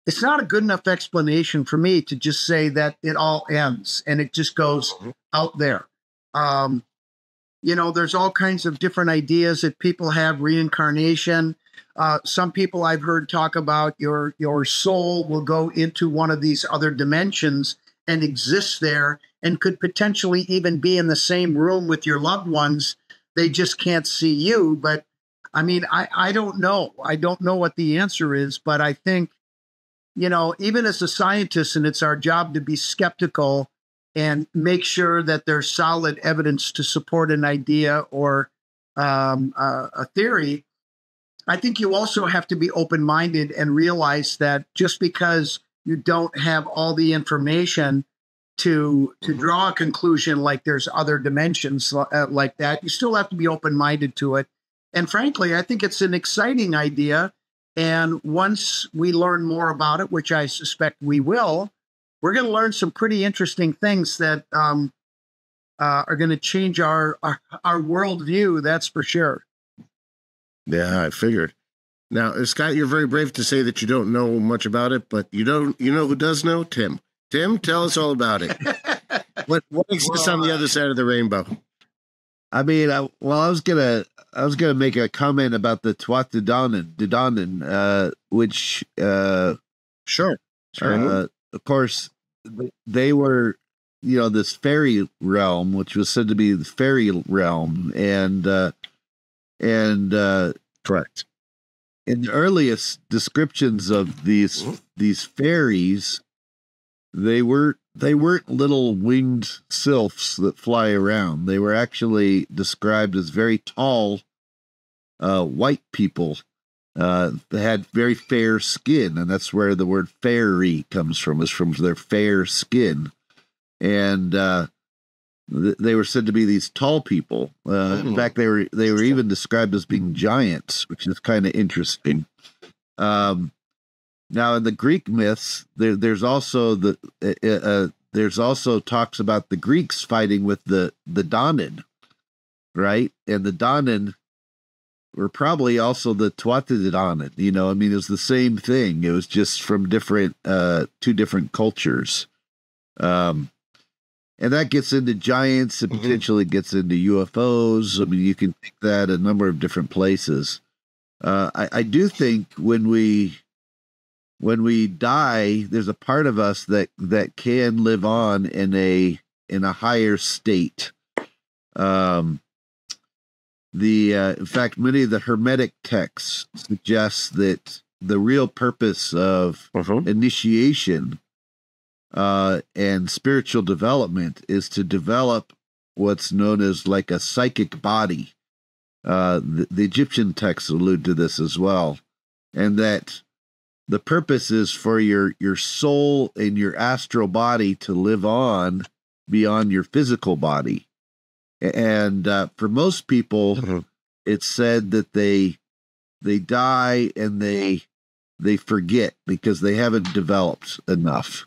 C: a good enough explanation for me to just say that it all ends and it just goes out there. There's all kinds of different ideas that people have, reincarnation. Some people I've heard talk about your soul will go into one of these other dimensions and exist there, and could potentially even be in the same room with your loved ones. They just can't see you. But I mean, I don't know. I don't know what the answer is, but I think, even as a scientist, and it's our job to be skeptical and make sure that there's solid evidence to support an idea or a theory, I think you also have to be open-minded and realize that just because you don't have all the information to draw a conclusion like there's other dimensions like that, you still have to be open-minded to it. And frankly, I think it's an exciting idea. And once we learn more about it, which I suspect we will, we're going to learn some pretty interesting things that are going to change our worldview. That's for sure.
A: Yeah, I figured. Now, Scott, you're very brave to say that you don't know much about it, but you know who does know? Tim. Tim, tell us all about it. What exists on the other side of the rainbow?
D: I mean, I was gonna make a comment about the Tuatha which
A: sure.
D: Of course, they were, this fairy realm, which was said to be the fairy realm, and
A: correct.
D: In the earliest descriptions of these fairies, they weren't little winged sylphs that fly around. They were actually described as very tall, white people. They had very fair skin, and that's where the word fairy comes from, is from their fair skin. And they were said to be these tall people. In fact, they were even described as being giants, which is kind of interesting. Now, in the Greek myths, there's also talks about the Greeks fighting with the Danan, right? And the Danan were probably also the Tuatha. I mean, it was the same thing. It was just from two different cultures. And that gets into giants and potentially gets into UFOs. I mean, you can take that a number of different places. I do think when we die, there's a part of us that can live on in a higher state. In fact, many of the Hermetic texts suggest that the real purpose of initiation and spiritual development is to develop what's known as like a psychic body. The Egyptian texts allude to this as well, and that the purpose is for your soul and your astral body to live on beyond your physical body. And for most people, it's said that they die and they forget because they haven't developed enough.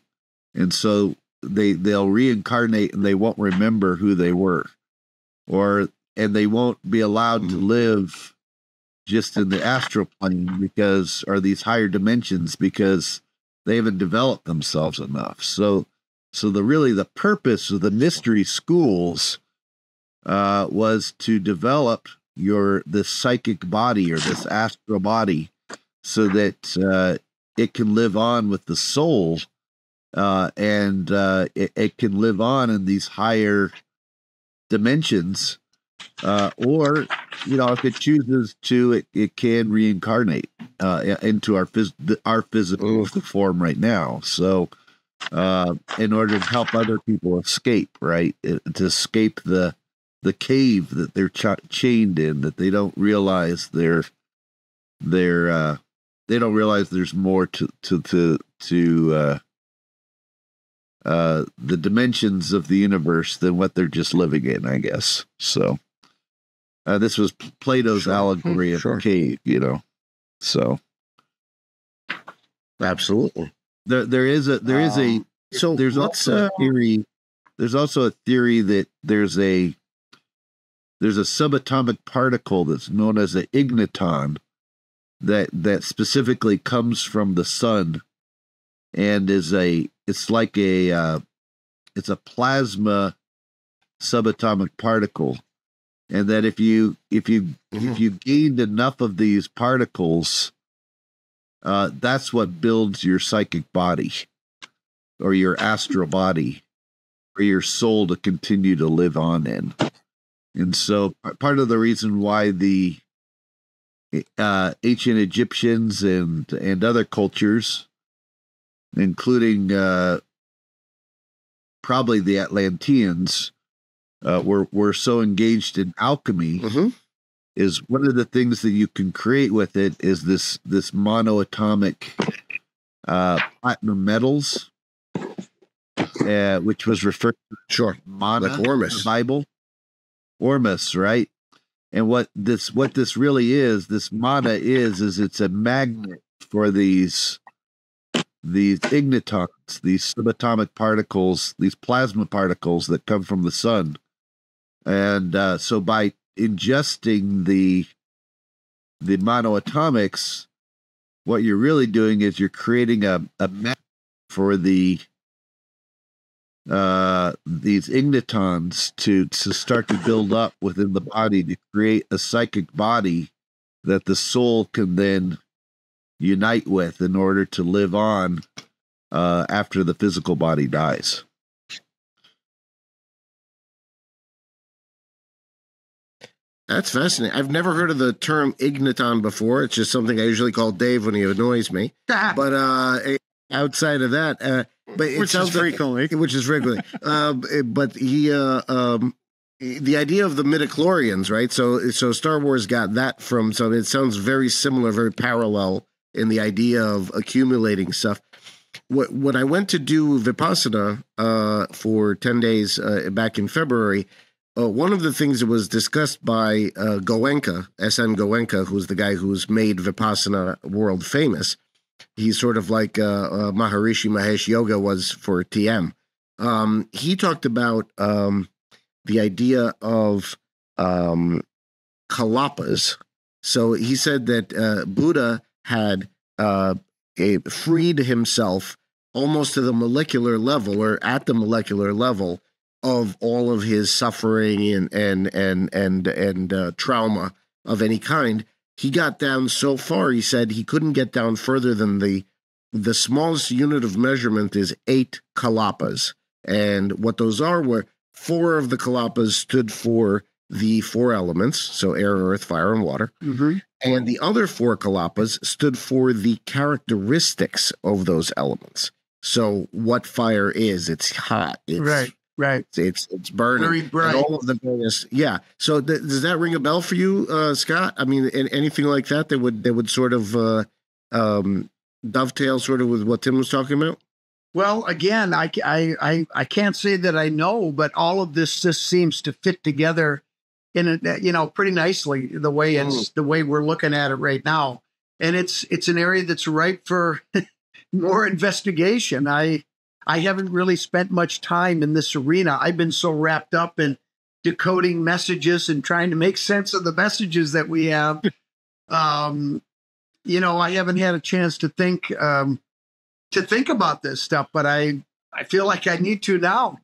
D: And so they'll reincarnate and they won't remember who they were, and they won't be allowed to live just in the astral plane or these higher dimensions because they haven't developed themselves enough. So the purpose of the mystery schools was to develop this psychic body or this astral body so that it can live on with the soul. And it can live on in these higher dimensions, or if it chooses to, it can reincarnate into our physical form right now. So, in order to help other people escape, right, to escape the cave that they're chained in, that they don't realize they don't realize there's more to the dimensions of the universe than what they're just living in, I guess. So this was Plato's allegory of the cave, So
A: absolutely,
D: there's also a theory. There's also a theory that there's a subatomic particle that's known as an igniton that specifically comes from the sun and is it's a plasma subatomic particle, and that if you gained enough of these particles, that's what builds your psychic body or your astral body for your soul to continue to live on in. And so part of the reason why the ancient Egyptians and other cultures, including probably the Atlanteans, were so engaged in alchemy, is one of the things that you can create with it is this monoatomic platinum metals, which was referred to mana,
A: like Ormus.
D: in the Bible. Ormus, right? And what this really is, this mana is it's a magnet for these ignitons, these subatomic particles, these plasma particles that come from the sun. And so by ingesting the monoatomics, what you're really doing is you're creating a magnet for these ignitons to start to build up within the body to create a psychic body that the soul can then unite with in order to live on after the physical body dies.
A: That's fascinating. I've never heard of the term igniton before. It's just something I usually call Dave when he annoys me. But outside of that, but it
B: which is frequently.
A: But he, the idea of the midichlorians, right? So Star Wars got that from. So it sounds very similar, very parallel in the idea of accumulating stuff. When I went to do Vipassana for 10 days back in February, one of the things that was discussed by Goenka, S.N. Goenka, who's the guy who's made Vipassana world famous. He's sort of like Maharishi Mahesh Yoga was for TM. He talked about the idea of kalapas. So he said that Buddha had freed himself almost to the molecular level or at the molecular level of all of his suffering and trauma of any kind. He got down so far, he said he couldn't get down further than the smallest unit of measurement is 8 kalapas. And what those are were 4 of the kalapas stood for the 4 elements, so air, earth, fire, and water.
C: Mm-hmm.
A: And the other 4 kalapas stood for the characteristics of those elements. So what fire is, it's hot. It's,
C: right.
A: It's burning. Very bright. And all of the various, yeah. So does that ring a bell for you, Scott? I mean, anything like that would sort of dovetail sort of with what Tim was talking about?
C: Well, again, I can't say that I know, but all of this just seems to fit together in a, pretty nicely the way we're looking at it right now. And it's an area that's ripe for more investigation. I haven't really spent much time in this arena. I've been so wrapped up in decoding messages and trying to make sense of the messages that we have. I haven't had a chance to think about this stuff, but I feel like I need to now.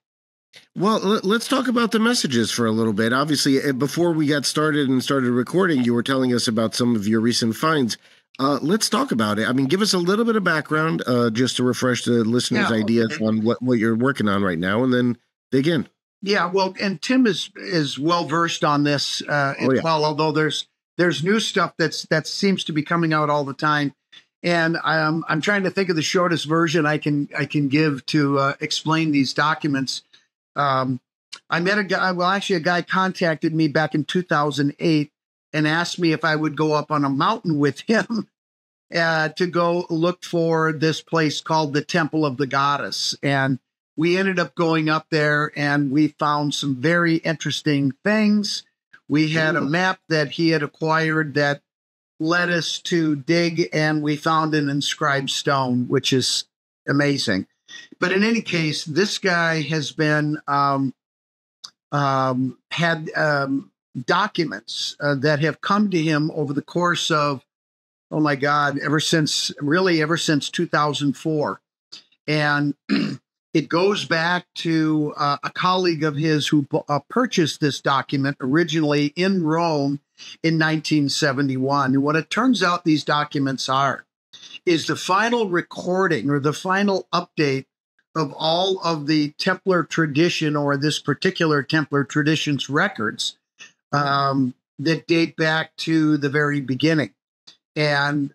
A: Well, let's talk about the messages for a little bit. Obviously, before we got started and started recording, you were telling us about some of your recent finds. Let's talk about it. I mean, give us a little bit of background, just to refresh the listeners' ideas on what you're working on right now, and then dig in.
C: Yeah, well, and Tim is well versed on this as well. Although there's new stuff that seems to be coming out all the time, and I'm trying to think of the shortest version I can give to explain these documents. I met a guy. Well, actually, a guy contacted me back in 2008 and asked me if I would go up on a mountain with him to go look for this place called the Temple of the Goddess. And we ended up going up there, and we found some very interesting things. We had a map that he had acquired that led us to dig, and we found an inscribed stone, which is amazing. But in any case, this guy has been had documents that have come to him over the course of, oh my God, ever since 2004. And it goes back to a colleague of his who purchased this document originally in Rome in 1971. And what it turns out these documents is the final recording or the final update of all of the Templar tradition, or this particular Templar tradition's records that date back to the very beginning. And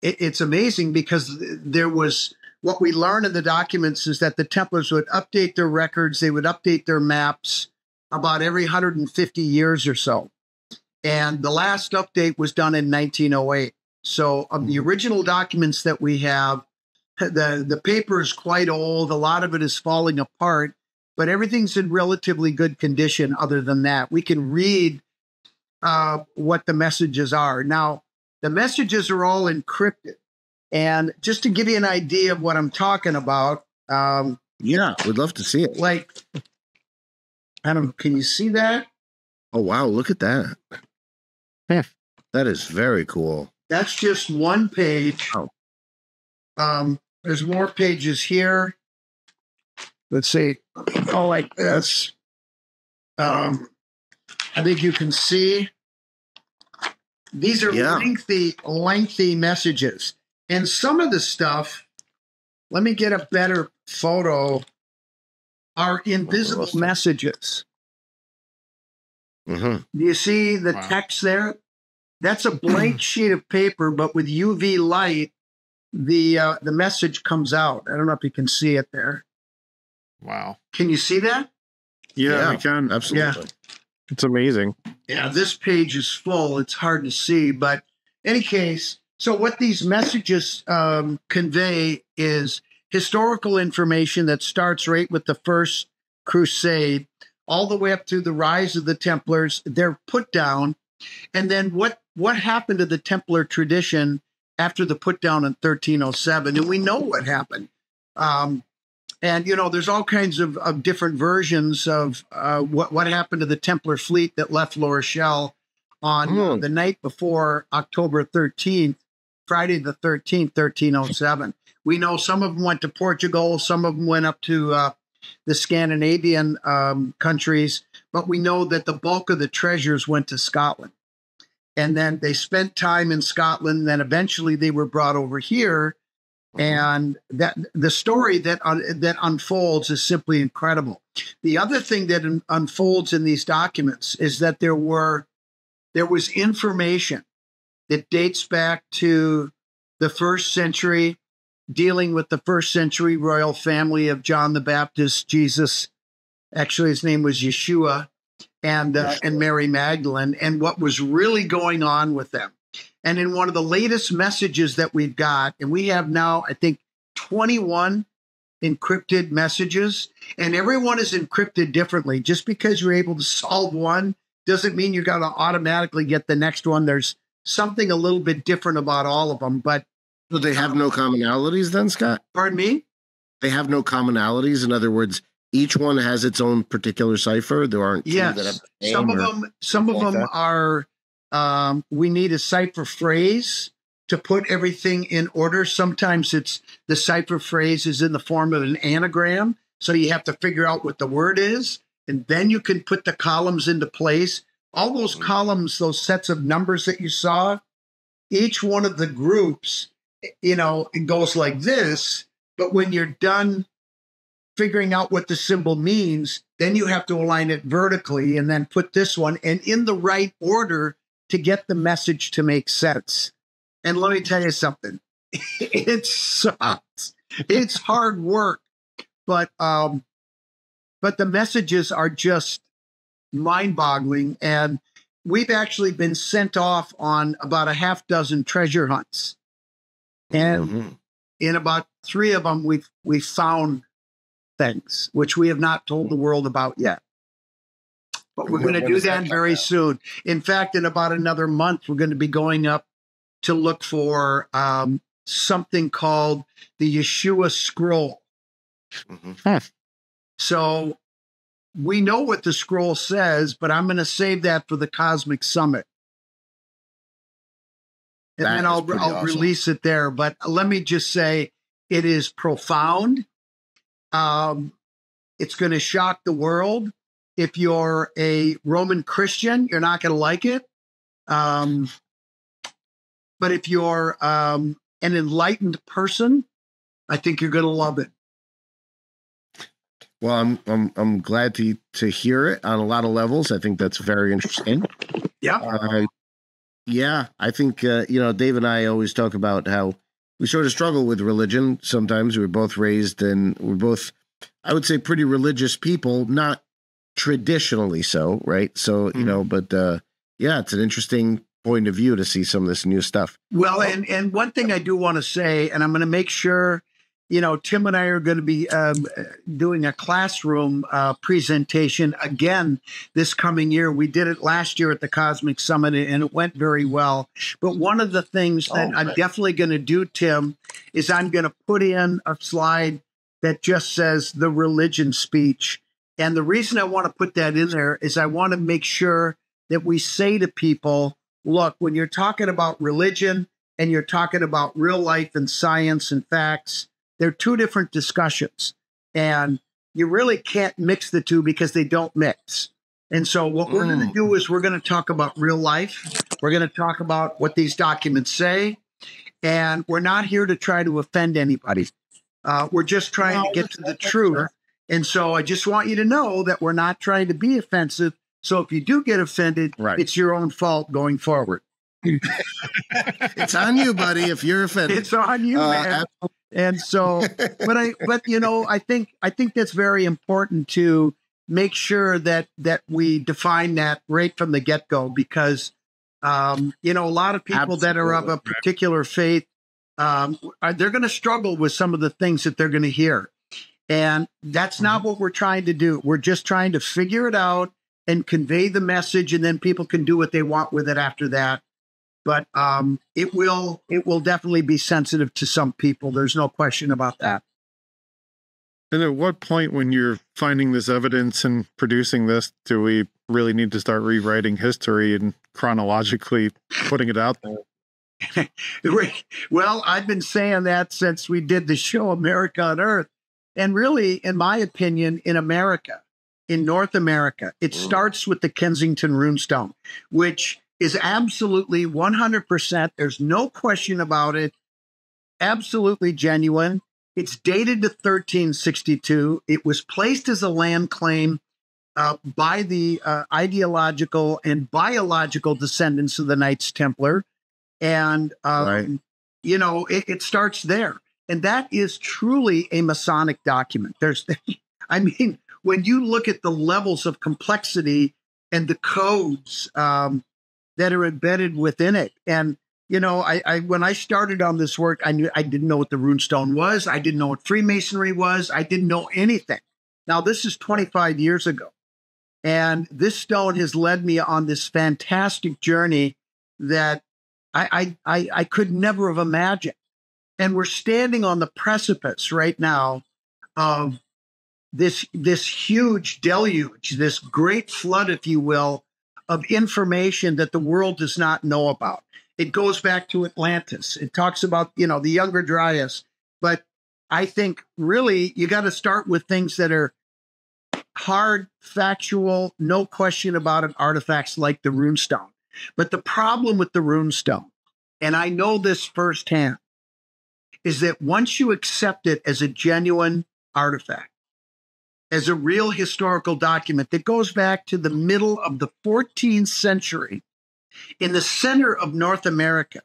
C: it's amazing because there was, what we learn in the documents is that the Templars would update their records, they would update their maps about every 150 years or so. And the last update was done in 1908. So of the original documents that we have, the paper is quite old. A lot of it is falling apart, but everything's in relatively good condition other than that. We can read what the messages are. Now, the messages are all encrypted. And just to give you an idea of what I'm talking about.
A: Yeah, we'd love to see it.
C: Like, can you see that?
A: Oh, wow. Look at that.
C: Yeah.
A: That is very cool.
C: That's just one page.
A: Oh.
C: There's more pages here. Let's see. Oh, like this. I think you can see. These are lengthy messages. And some of the stuff, let me get a better photo, are invisible messages.
A: Mm-hmm.
C: Do you see the text there? That's a blank sheet of paper, but with UV light, the message comes out. I don't know if you can see it there.
B: Wow.
C: Can you see that?
B: Yeah, we can.
A: Absolutely.
B: Yeah. It's amazing.
C: Yeah, this page is full. It's hard to see. But in any case, so what these messages convey is historical information that starts right with the First Crusade, all the way up to the rise of the Templars. They're put down. And then what happened to the Templar tradition after the put down in 1307? And we know what happened. And, there's all kinds of different versions of what happened to the Templar fleet that left La Rochelle on the night before October 13th, Friday the 13th, 1307. We know some of them went to Portugal. Some of them went up to the Scandinavian countries, but we know that the bulk of the treasures went to Scotland. And then they spent time in Scotland, and then eventually they were brought over here. And that the story that unfolds is simply incredible. The other thing that unfolds in these documents is that there was information that dates back to the 1st century, dealing with the 1st century royal family of John the Baptist, Jesus. Actually, his name was Yeshua, and Mary Magdalene, and what was really going on with them. And in one of the latest messages that we've got, and we have now, I think, 21 encrypted messages, and everyone is encrypted differently. Just because you're able to solve one doesn't mean you're going to automatically get the next one. There's something a little bit different about all of them. But
A: so they have no commonalities then, Scott?
C: Pardon me?
A: They have no commonalities. In other words, each one has its own particular cipher. There aren't two that have the same
C: some of them are. We need a cipher phrase to put everything in order. Sometimes it's the cipher phrase is in the form of an anagram, so you have to figure out what the word is, and then you can put the columns into place. All those columns, those sets of numbers that you saw, each one of the groups, it goes like this. But when you're done figuring out what the symbol means, then you have to align it vertically and then put this one and in the right order to get the message to make sense. And let me tell you something. It sucks. It's hard work, but the messages are just mind-boggling. And we've actually been sent off on about a half dozen treasure hunts. And in about 3 of them, we've found things which we have not told the world about yet. But we're going to do that very soon. In fact, in about another month, we're going to be going up to look for something called the Yeshua Scroll. So we know what the scroll says, but I'm going to save that for the Cosmic Summit. And then I'll release it there. But let me just say, it is profound. It's going to shock the world. If you're a Roman Christian, you're not going to like it. But if you're an enlightened person, I think you're going to love it.
A: Well, I'm glad to hear it on a lot of levels. I think that's very interesting.
C: Yeah.
A: Yeah, I think Dave and I always talk about how we sort of struggle with religion. Sometimes we're both raised and we're both, I would say, pretty religious people, not traditionally so, right? So, but yeah, it's an interesting point of view to see some of this new stuff.
C: Well, and one thing I do want to say, and I'm going to make sure, Tim and I are going to be doing a classroom presentation again this coming year. We did it last year at the Cosmic Summit, and it went very well. But one of the things that I'm definitely going to do, Tim, is I'm going to put in a slide that just says the religion speech. And the reason I want to put that in there is I want to make sure that we say to people, look, when you're talking about religion and you're talking about real life and science and facts, they're 2 different discussions. And you really can't mix the 2 because they don't mix. And so what we're going to do is we're going to talk about real life. We're going to talk about what these documents say. And we're not here to try to offend anybody. We're just trying to get to the truth. And so I just want you to know that we're not trying to be offensive. So if you do get offended, it's your own fault going forward.
A: It's on you, buddy, if you're offended.
C: It's on you, man. And so, but I think that's very important to make sure that we define that right from the get-go, because a lot of people that are of a particular faith, they're going to struggle with some of the things that they're going to hear. And that's not what we're trying to do. We're just trying to figure it out and convey the message, and then people can do what they want with it after that. But it will definitely be sensitive to some people. There's no question about that.
B: And at what point, when you're finding this evidence and producing this, do we really need to start rewriting history and chronologically putting it out there?
C: Well, I've been saying that since we did the show America on Earth. And really, in my opinion, in America, in North America, it starts with the Kensington Runestone, which is absolutely 100%. There's no question about it. Absolutely genuine. It's dated to 1362. It was placed as a land claim by the ideological and biological descendants of the Knights Templar. And, you know, it starts there. And that is truly a Masonic document. I mean, when you look at the levels of complexity and the codes that are embedded within it. And, you know, I when I started on this work, I didn't know what the runestone was. I didn't know what Freemasonry was. I didn't know anything. Now, this is 25 years ago. And this stone has led me on this fantastic journey that I could never have imagined. And we're standing on the precipice right now of this huge deluge, this great flood, if you will, of information that the world does not know about. It goes back to Atlantis. It talks about, you know, the Younger Dryas. But I think really you got to start with things that are hard, factual, no question about it, artifacts like the runestone. But the problem with the runestone, and I know this firsthand, is that once you accept it as a genuine artifact, as a real historical document that goes back to the middle of the 14th century in the center of North America,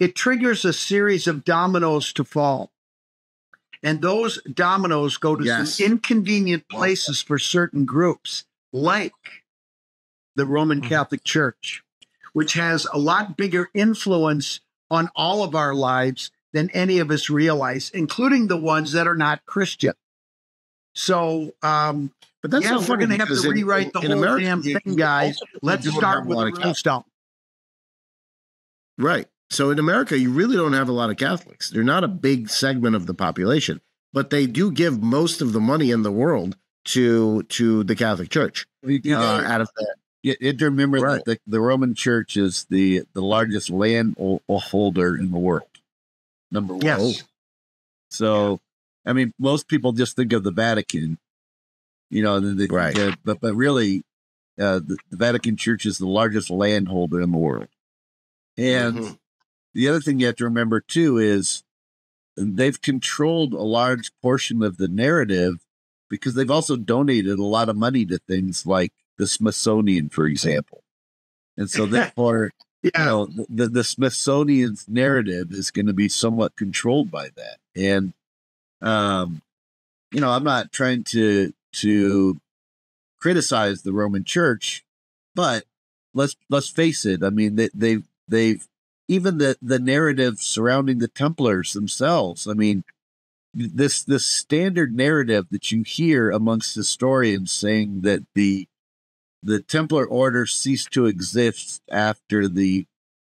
C: it triggers a series of dominoes to fall. And those dominoes go to some inconvenient places for certain groups, like the Roman Catholic Church, which has a lot bigger influence on all of our lives than any of us realize, including the ones that are not Christian. So, but
A: that's
C: we're going to have to rewrite the whole America, damn thing, guys. Let's start with the runestone.
A: Right. So in America, you really don't have a lot of Catholics. They're not a big segment of the population, but they do give most of the money in the world to the Catholic Church. Out of that.
D: You have to remember that the Roman Church is the largest land holder in the world. Number one.
C: Yes.
D: So, I mean, most people just think of the Vatican, you know, but really, the Vatican Church is the largest landholder in the world. And the other thing you have to remember, too, is they've controlled a large portion of the narrative because they've also donated a lot of money to things like the Smithsonian, for example. And so therefore, you know, the Smithsonian's narrative is going to be somewhat controlled by that. And, you know, I'm not trying to criticize the Roman Church, but let's face it. I mean, they've even the narrative surrounding the Templars themselves. I mean, this standard narrative that you hear amongst historians saying that the Templar order ceased to exist after the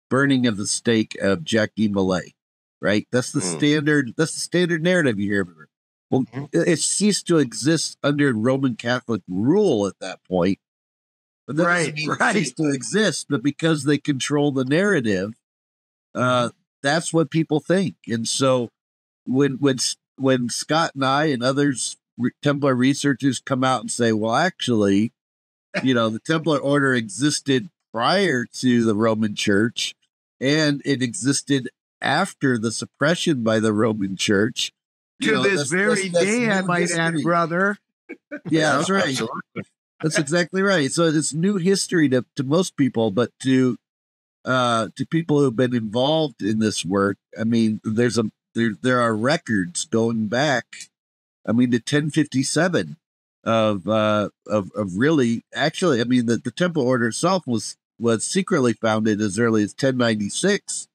D: burning of the stake of Jacques de Molay, right? That's the standard. That's the standard narrative you hear. Well, it ceased to exist under Roman Catholic rule at that point. But that doesn't mean it ceased to exist, but because they control the narrative, that's what people think. And so when Scott and I and others Templar researchers come out and say, well, actually, you know, the Templar order existed prior to the Roman Church, and it existed after the suppression by the Roman Church.
C: To this very day, I might add, brother.
D: Yeah, that's right. Absolutely. That's exactly right. So it's new history to most people, but to people who've been involved in this work, I mean, there are records going back, I mean, to 1057 of really, actually, I mean, the Templar order itself was secretly founded as early as 1096,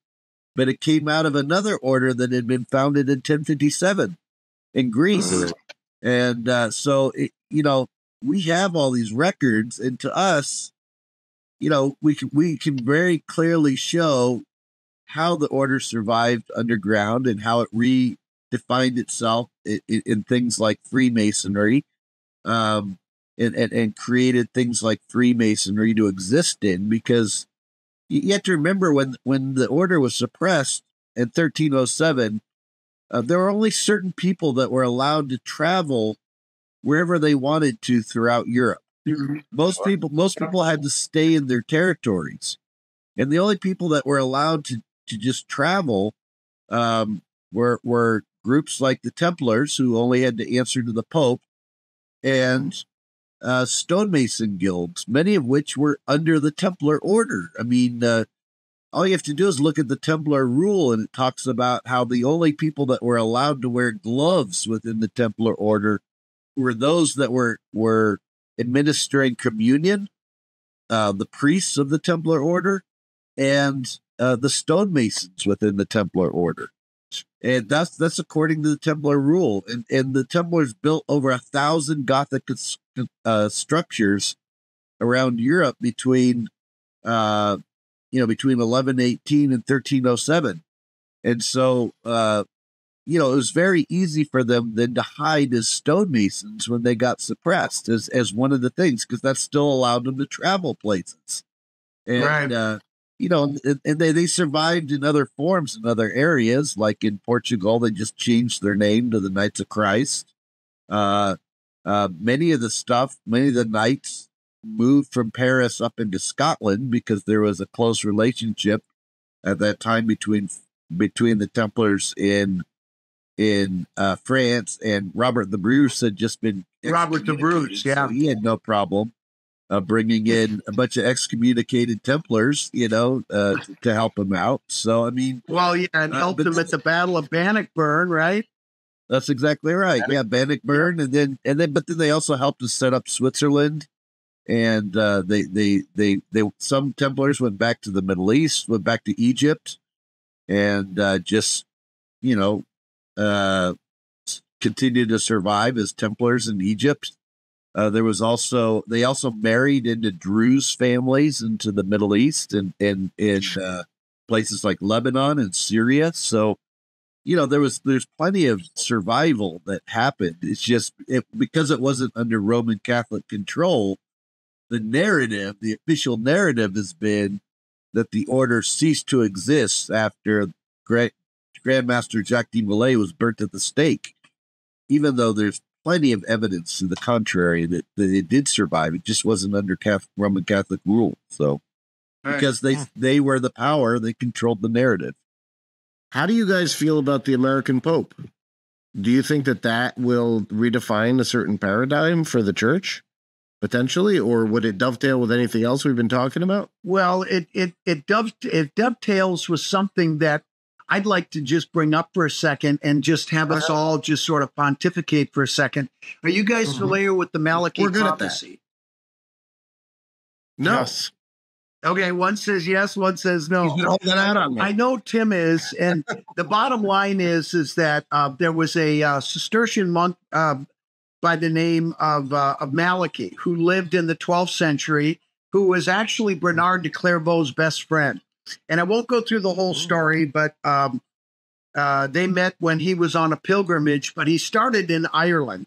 D: but it came out of another order that had been founded in 1057 in Greece. And so, you know, we have all these records, and to us, you know, we can very clearly show how the order survived underground and how it redefined itself in things like Freemasonry, and created things like Freemasonry to exist in. Because you have to remember when the order was suppressed in 1307, there were only certain people that were allowed to travel wherever they wanted to throughout Europe. Most people had to stay in their territories, and the only people that were allowed to just travel were groups like the Templars, who only had to answer to the Pope, and stonemason guilds, many of which were under the Templar order. I mean, all you have to do is look at the Templar rule, and it talks about how the only people that were allowed to wear gloves within the Templar order were those that were administering communion, the priests of the Templar order, and the stonemasons within the Templar order. And that's according to the Templar rule. And the Templars built over 1,000 Gothic structures around Europe between 1118 and 1307. And so, it was very easy for them then to hide as stonemasons when they got suppressed as one of the things, because that still allowed them to travel places. And,
C: Right.
D: And they survived in other forms in other areas, like in Portugal, they just changed their name to the Knights of Christ. Many of the knights moved from Paris up into Scotland because there was a close relationship at that time between the Templars in France, and Robert the Bruce had just been
C: Robert the Bruce, yeah.
D: so he had no problem bringing in a bunch of excommunicated Templars, to help him out. So I mean,
C: Well, yeah, and helped him at the Battle of Bannockburn, right?
D: that's exactly right. Yeah, Bannockburn, and then they also helped to set up Switzerland. And some Templars went back to the Middle East, went back to Egypt, and continued to survive as Templars in Egypt. They also married into Druze families into the Middle East and in places like Lebanon and Syria. So, there's plenty of survival that happened. It's just because it wasn't under Roman Catholic control. The official narrative has been that the order ceased to exist after Grand Master Jacques de Molay was burnt at the stake, even though there's plenty of evidence to the contrary that it did survive. It just wasn't under Roman Catholic rule. So, because they were the power, they controlled the narrative.
A: How do you guys feel about the American Pope? Do you think that will redefine a certain paradigm for the church? Potentially, or would it dovetail with anything else we've been talking about?
C: Well, it dovetails with something that I'd like to just bring up for a second and just have us all just sort of pontificate for a second. Are you guys familiar with the Malachi prophecy?
A: No.
B: Yes.
C: Okay, one says yes, one says no.
A: He's been holding out on me.
C: I know Tim is, and the bottom line is that there was a Cistercian monk by the name of Malachi, who lived in the 12th century, who was actually Bernard de Clairvaux's best friend. And I won't go through the whole story, but they met when he was on a pilgrimage, but he started in Ireland.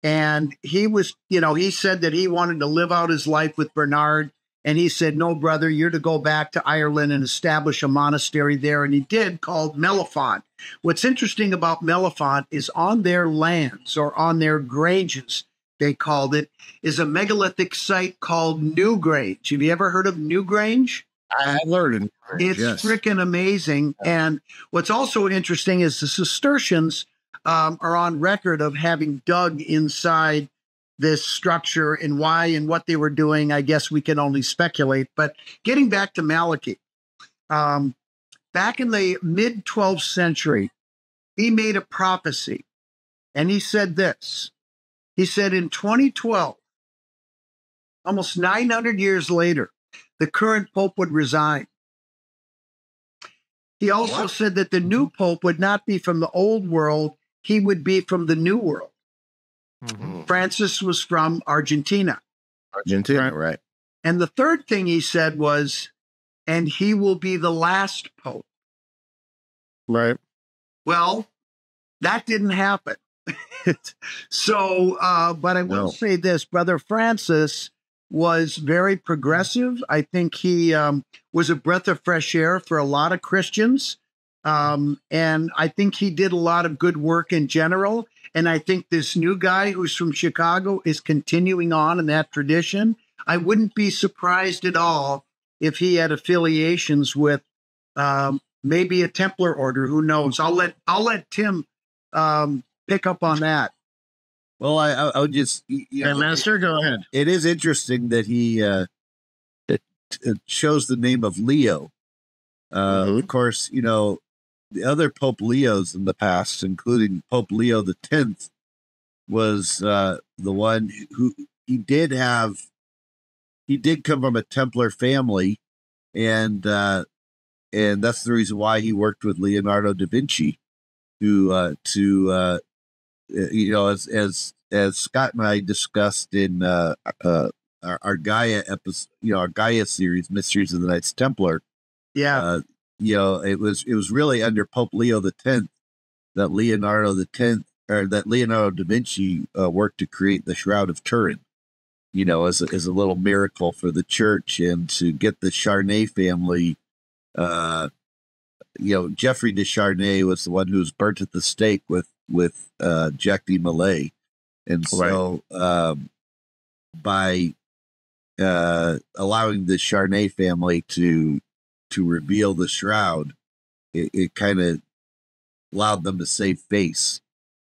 C: And he was, he said that he wanted to live out his life with Bernard. And he said, no, brother, you're to go back to Ireland and establish a monastery there. And he did, called Mellifont. What's interesting about Mellifont is on their lands, or on their granges, they called it, is a megalithic site called Newgrange. Have you ever heard of Newgrange?
A: I have learned.
C: It's freaking amazing. And what's also interesting is the Cistercians are on record of having dug inside this structure, and why and what they were doing, I guess we can only speculate. But getting back to Malachi, back in the mid-12th century, he made a prophecy, and he said this. He said in 2012, almost 900 years later, the current pope would resign. He also said that the new pope would not be from the old world, he would be from the new world.
B: Mm-hmm.
C: Francis was from Argentina.
A: Right.
C: And the third thing he said was, and he will be the last pope.
B: Right.
C: Well, that didn't happen. So, but I will say this, Brother Francis was very progressive. I think he was a breath of fresh air for a lot of Christians. And I think he did a lot of good work in general. And I think this new guy who's from Chicago is continuing on in that tradition. I wouldn't be surprised at all if he had affiliations with maybe a Templar order. Who knows? I'll let Tim pick up on that.
D: Well, I would just,
A: Grand Master, go ahead.
D: It is interesting that he it shows the name of Leo. Of course, the other Pope Leos in the past, including Pope Leo X, was the one who he did come from a Templar family, and that's the reason why he worked with Leonardo da Vinci, as Scott and I discussed in our Gaia episode, our Gaia series, Mysteries of the Knights Templar.
C: Yeah.
D: It was really under Pope Leo X that Leonardo da Vinci worked to create the Shroud of Turin, as a little miracle for the church, and to get the Charnay family. Geoffrey de Charnay was the one who was burnt at the stake with Jacques de Molay, and so by allowing the Charnay family to reveal the shroud, it kind of allowed them to save face,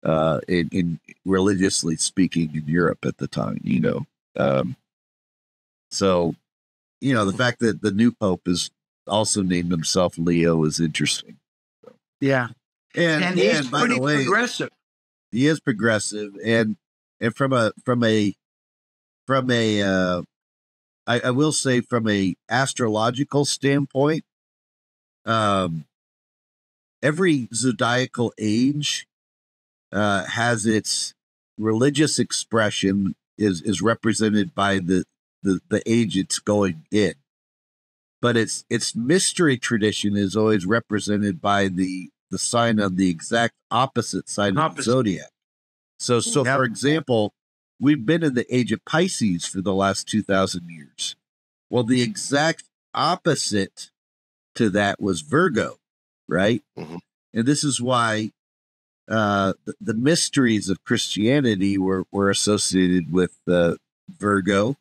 D: in religiously speaking, in Europe at the time. So the fact that the new pope is also named himself Leo is interesting.
C: Yeah, and he's
D: by the way,
C: progressive.
D: He is progressive, and from a I will say, from a astrological standpoint, every zodiacal age has its religious expression is represented by the age it's going in, but its mystery tradition is always represented by the sign on the exact opposite side of the zodiac. So for example, we've been in the age of Pisces for the last 2,000 years. Well, the exact opposite to that was Virgo, right? Mm-hmm. And this is why the mysteries of Christianity were associated with Virgo,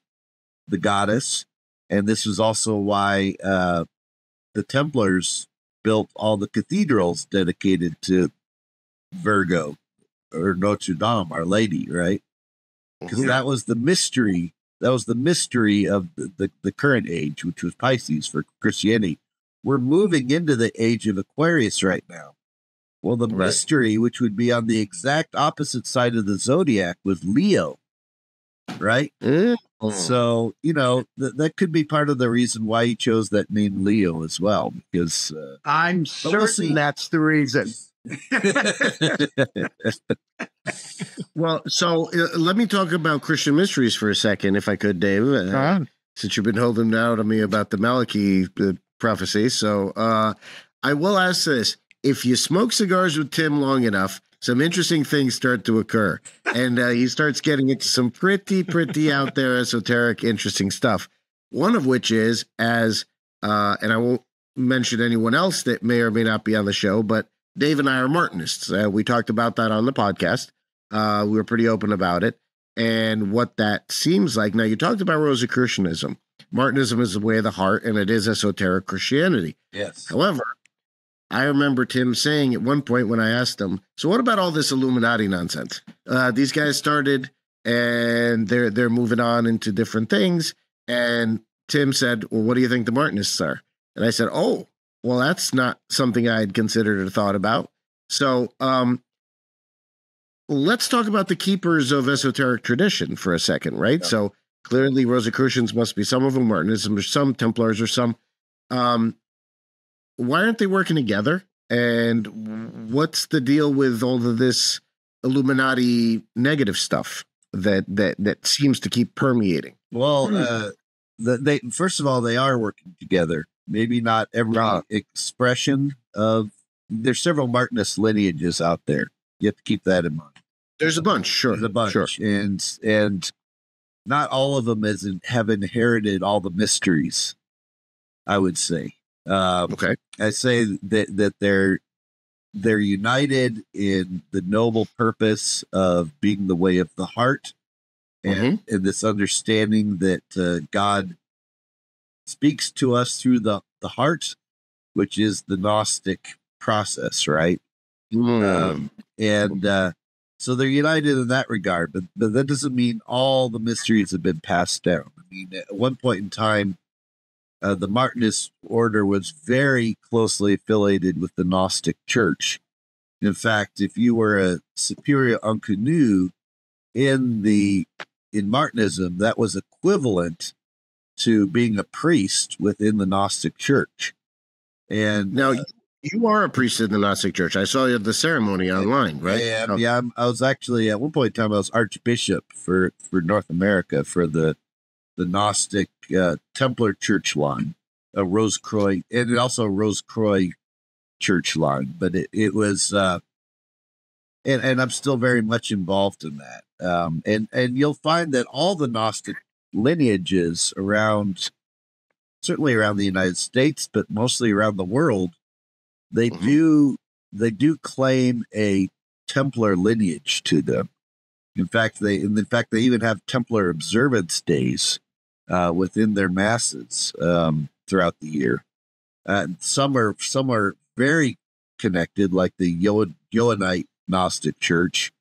D: the goddess. And this is also why the Templars built all the cathedrals dedicated to Virgo, or Notre Dame, Our Lady, right? Because that was the mystery. That was the mystery of the current age, which was Pisces for Christianity. We're moving into the age of Aquarius right now. Well, the mystery, which would be on the exact opposite side of the zodiac, was Leo, right? So, that could be part of the reason why he chose that name Leo as well, because
C: I'm certain that's the reason.
A: Well, so let me talk about Christian mysteries for a second, if I could, Dave, since you've been holding out on me about the Malachi prophecy. So I will ask this. If you smoke cigars with Tim long enough, some interesting things start to occur. And he starts getting into some pretty out there, esoteric, interesting stuff. One of which is, and I won't mention anyone else that may or may not be on the show, but Dave and I are Martinists. We talked about that on the podcast. We were pretty open about it and what that seems like. Now, you talked about Rosicrucianism. Martinism is the way of the heart, and it is esoteric Christianity.
D: Yes.
A: However, I remember Tim saying at one point when I asked him, so what about all this Illuminati nonsense? These guys started and they're moving on into different things. And Tim said, well, what do you think the Martinists are? And I said, oh, well, that's not something I had considered or thought about. So let's talk about the keepers of esoteric tradition for a second, right? Yeah. So clearly Rosicrucians must be some of them, Martinism or some, Templars or some. Why aren't they working together? And what's the deal with all of this Illuminati negative stuff that seems to keep permeating?
D: Well, they first of all, they are working together. Maybe not every expression of. There's several Martinist lineages out there. You have to keep that in mind.
A: There's a bunch, sure.
D: There's a bunch,
A: sure.
D: And not all of them have inherited all the mysteries, I would say. Okay. I say that they're united in the noble purpose of being the way of the heart, and in this understanding that God speaks to us through the heart, which is the Gnostic process, right? So they're united in that regard, but that doesn't mean all the mysteries have been passed down. I mean, at one point in time, the Martinist order was very closely affiliated with the Gnostic Church. In fact, if you were a superior inconnu in Martinism, that was equivalent to being a priest within the Gnostic Church. And
A: now you are a priest in the Gnostic Church. I saw you at the ceremony online, right?
D: I was actually at one point in time I was Archbishop for North America for the Gnostic Templar church line, a Rose-Croix, and also Rose-Croix church line. But it was, and I'm still very much involved in that. And you'll find that all the Gnostic lineages certainly around the United States, but mostly around the world, they do claim a Templar lineage to them. In fact, they even have Templar observance days within their masses throughout the year. Some are very connected, like the Johannite Gnostic Church.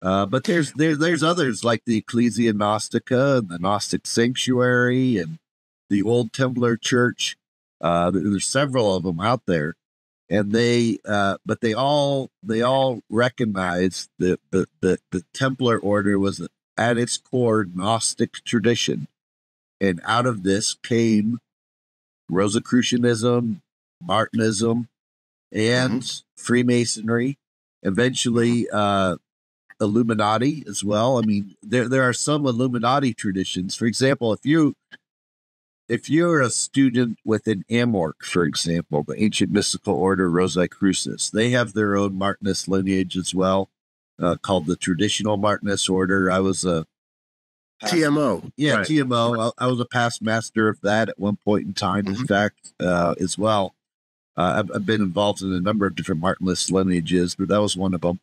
D: But there's others like the Ecclesia Gnostica and the Gnostic Sanctuary and the Old Templar Church. There's several of them out there, and they all recognize that the Templar order was at its core Gnostic tradition, and out of this came Rosicrucianism, Martinism, and Freemasonry. Eventually, Illuminati as well. I mean, there are some Illuminati traditions. For example, if you're a student within Amorc, for example, the ancient mystical order Rosicrucis, they have their own Martinist lineage as well, called the Traditional Martinist Order. I was a
A: TMO.
D: Yeah,
A: right.
D: TMO. I was a past master of that at one point in time, in fact, as well. I've been involved in a number of different Martinist lineages, but that was one of them.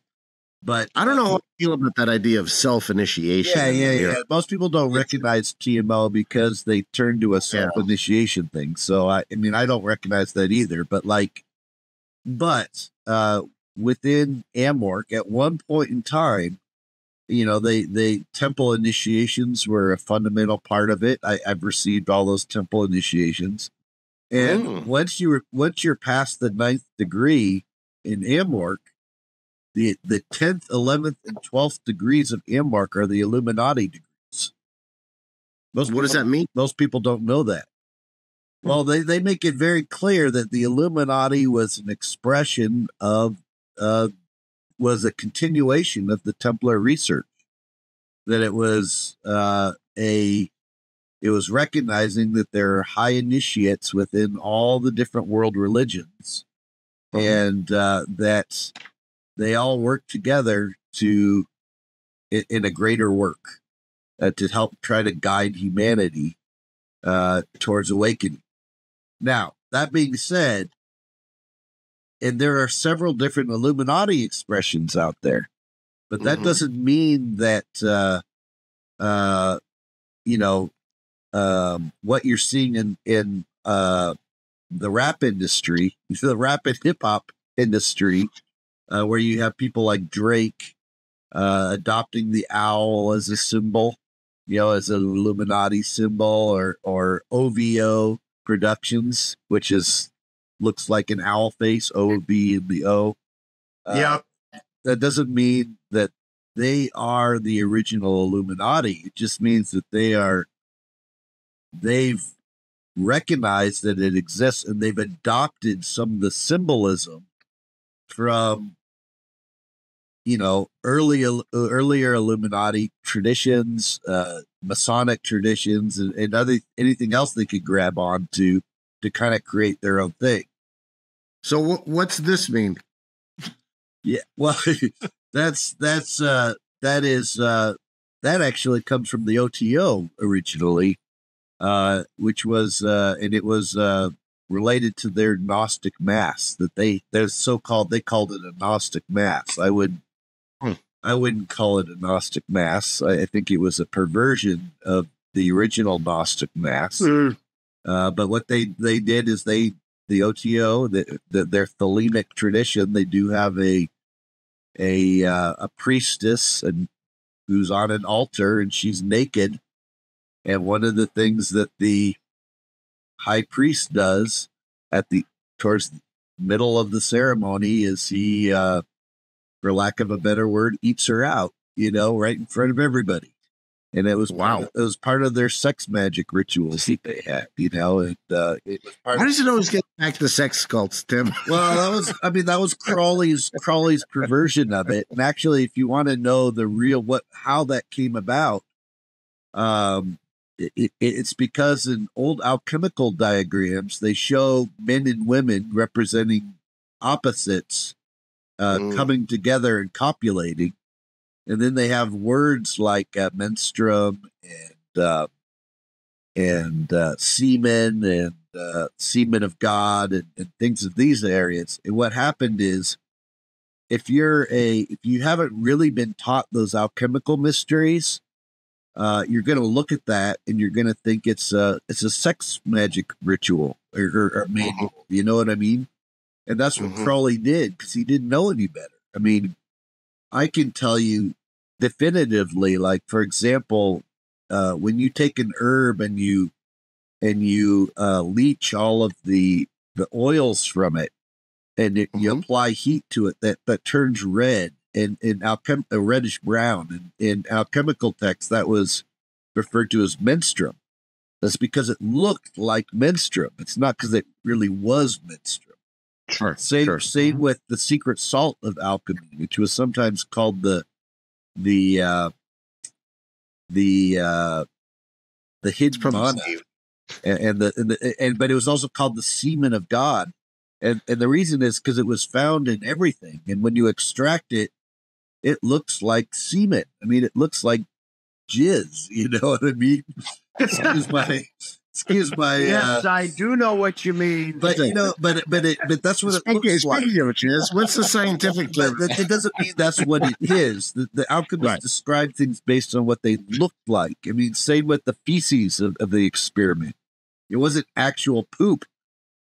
D: But
A: I don't know how I feel about that idea of self-initiation.
D: Yeah. Most people don't recognize TMO because they turn to a self-initiation thing. So I mean, I don't recognize that either. But within Amorc, at one point in time, they temple initiations were a fundamental part of it. I've received all those temple initiations, and once you're past the 9th degree in Amorc, the 10th, 11th, and 12th degrees of Amorc are the Illuminati degrees. What
A: does that mean?
D: Most people don't know that. Well, they make it very clear that the Illuminati was an expression of, was a continuation of the Templar research. That it was it was recognizing that there are high initiates within all the different world religions, and that they all work together in a greater work to help try to guide humanity towards awakening. Now, that being said, and there are several different Illuminati expressions out there, but that doesn't mean that what you're seeing in the rap industry, the rap and hip hop industry, where you have people like Drake adopting the owl as a symbol, as an Illuminati symbol, or OVO Productions, which looks like an owl face, O-V and the O. That doesn't mean that they are the original Illuminati. It just means that they've recognized that it exists, and they've adopted some of the symbolism from earlier Illuminati traditions, Masonic traditions, and anything else they could grab onto to kind of create their own thing.
A: So what's this mean?
D: Yeah, well, that actually comes from the OTO originally, which was and it was related to their Gnostic mass that they're so-called, they called it a Gnostic mass. I wouldn't call it a Gnostic mass. I think it was a perversion of the original Gnostic mass. But what they did is the OTO, their Thelemic tradition, they do have a priestess and who's on an altar, and she's naked. And one of the things that the high priest does towards the middle of the ceremony is he, for lack of a better word, eats her out, right in front of everybody. And it was it was part of their sex magic rituals that they had, and it was part.
A: How does it always get back to sex cults, Tim?
D: Well, that was Crawley's perversion of it. And actually, if you want to know the real how that came about, it's because in old alchemical diagrams they show men and women representing opposites coming together and copulating. And then they have words like menstruum and semen and semen of God and things of these areas. And what happened is, if you haven't really been taught those alchemical mysteries, you're going to look at that and you're going to think it's a sex magic ritual or manual. You know what I mean? And that's what Crowley did, because he didn't know any better. I mean, I can tell you definitively, like, for example, when you take an herb and you leach all of the oils from it, and you apply heat to it, that turns red and a reddish brown. And in alchemical texts, that was referred to as menstruum. That's because it looked like menstruum. It's not because it really was menstruum.
A: Sure.
D: Same with the secret salt of alchemy, which was sometimes called the hidden mana, but it was also called the semen of God, and the reason is because it was found in everything, and when you extract it, it looks like semen. I mean, it looks like jizz. You know what I mean? Excuse my.
C: Yes, I do know what you mean.
D: But but that's what it looks like.
A: Speaking of jizz, what's the scientific term?
D: But it doesn't mean that's what it is. The alchemists describe things based on what they looked like. I mean, same with the feces of the experiment. It wasn't actual poop,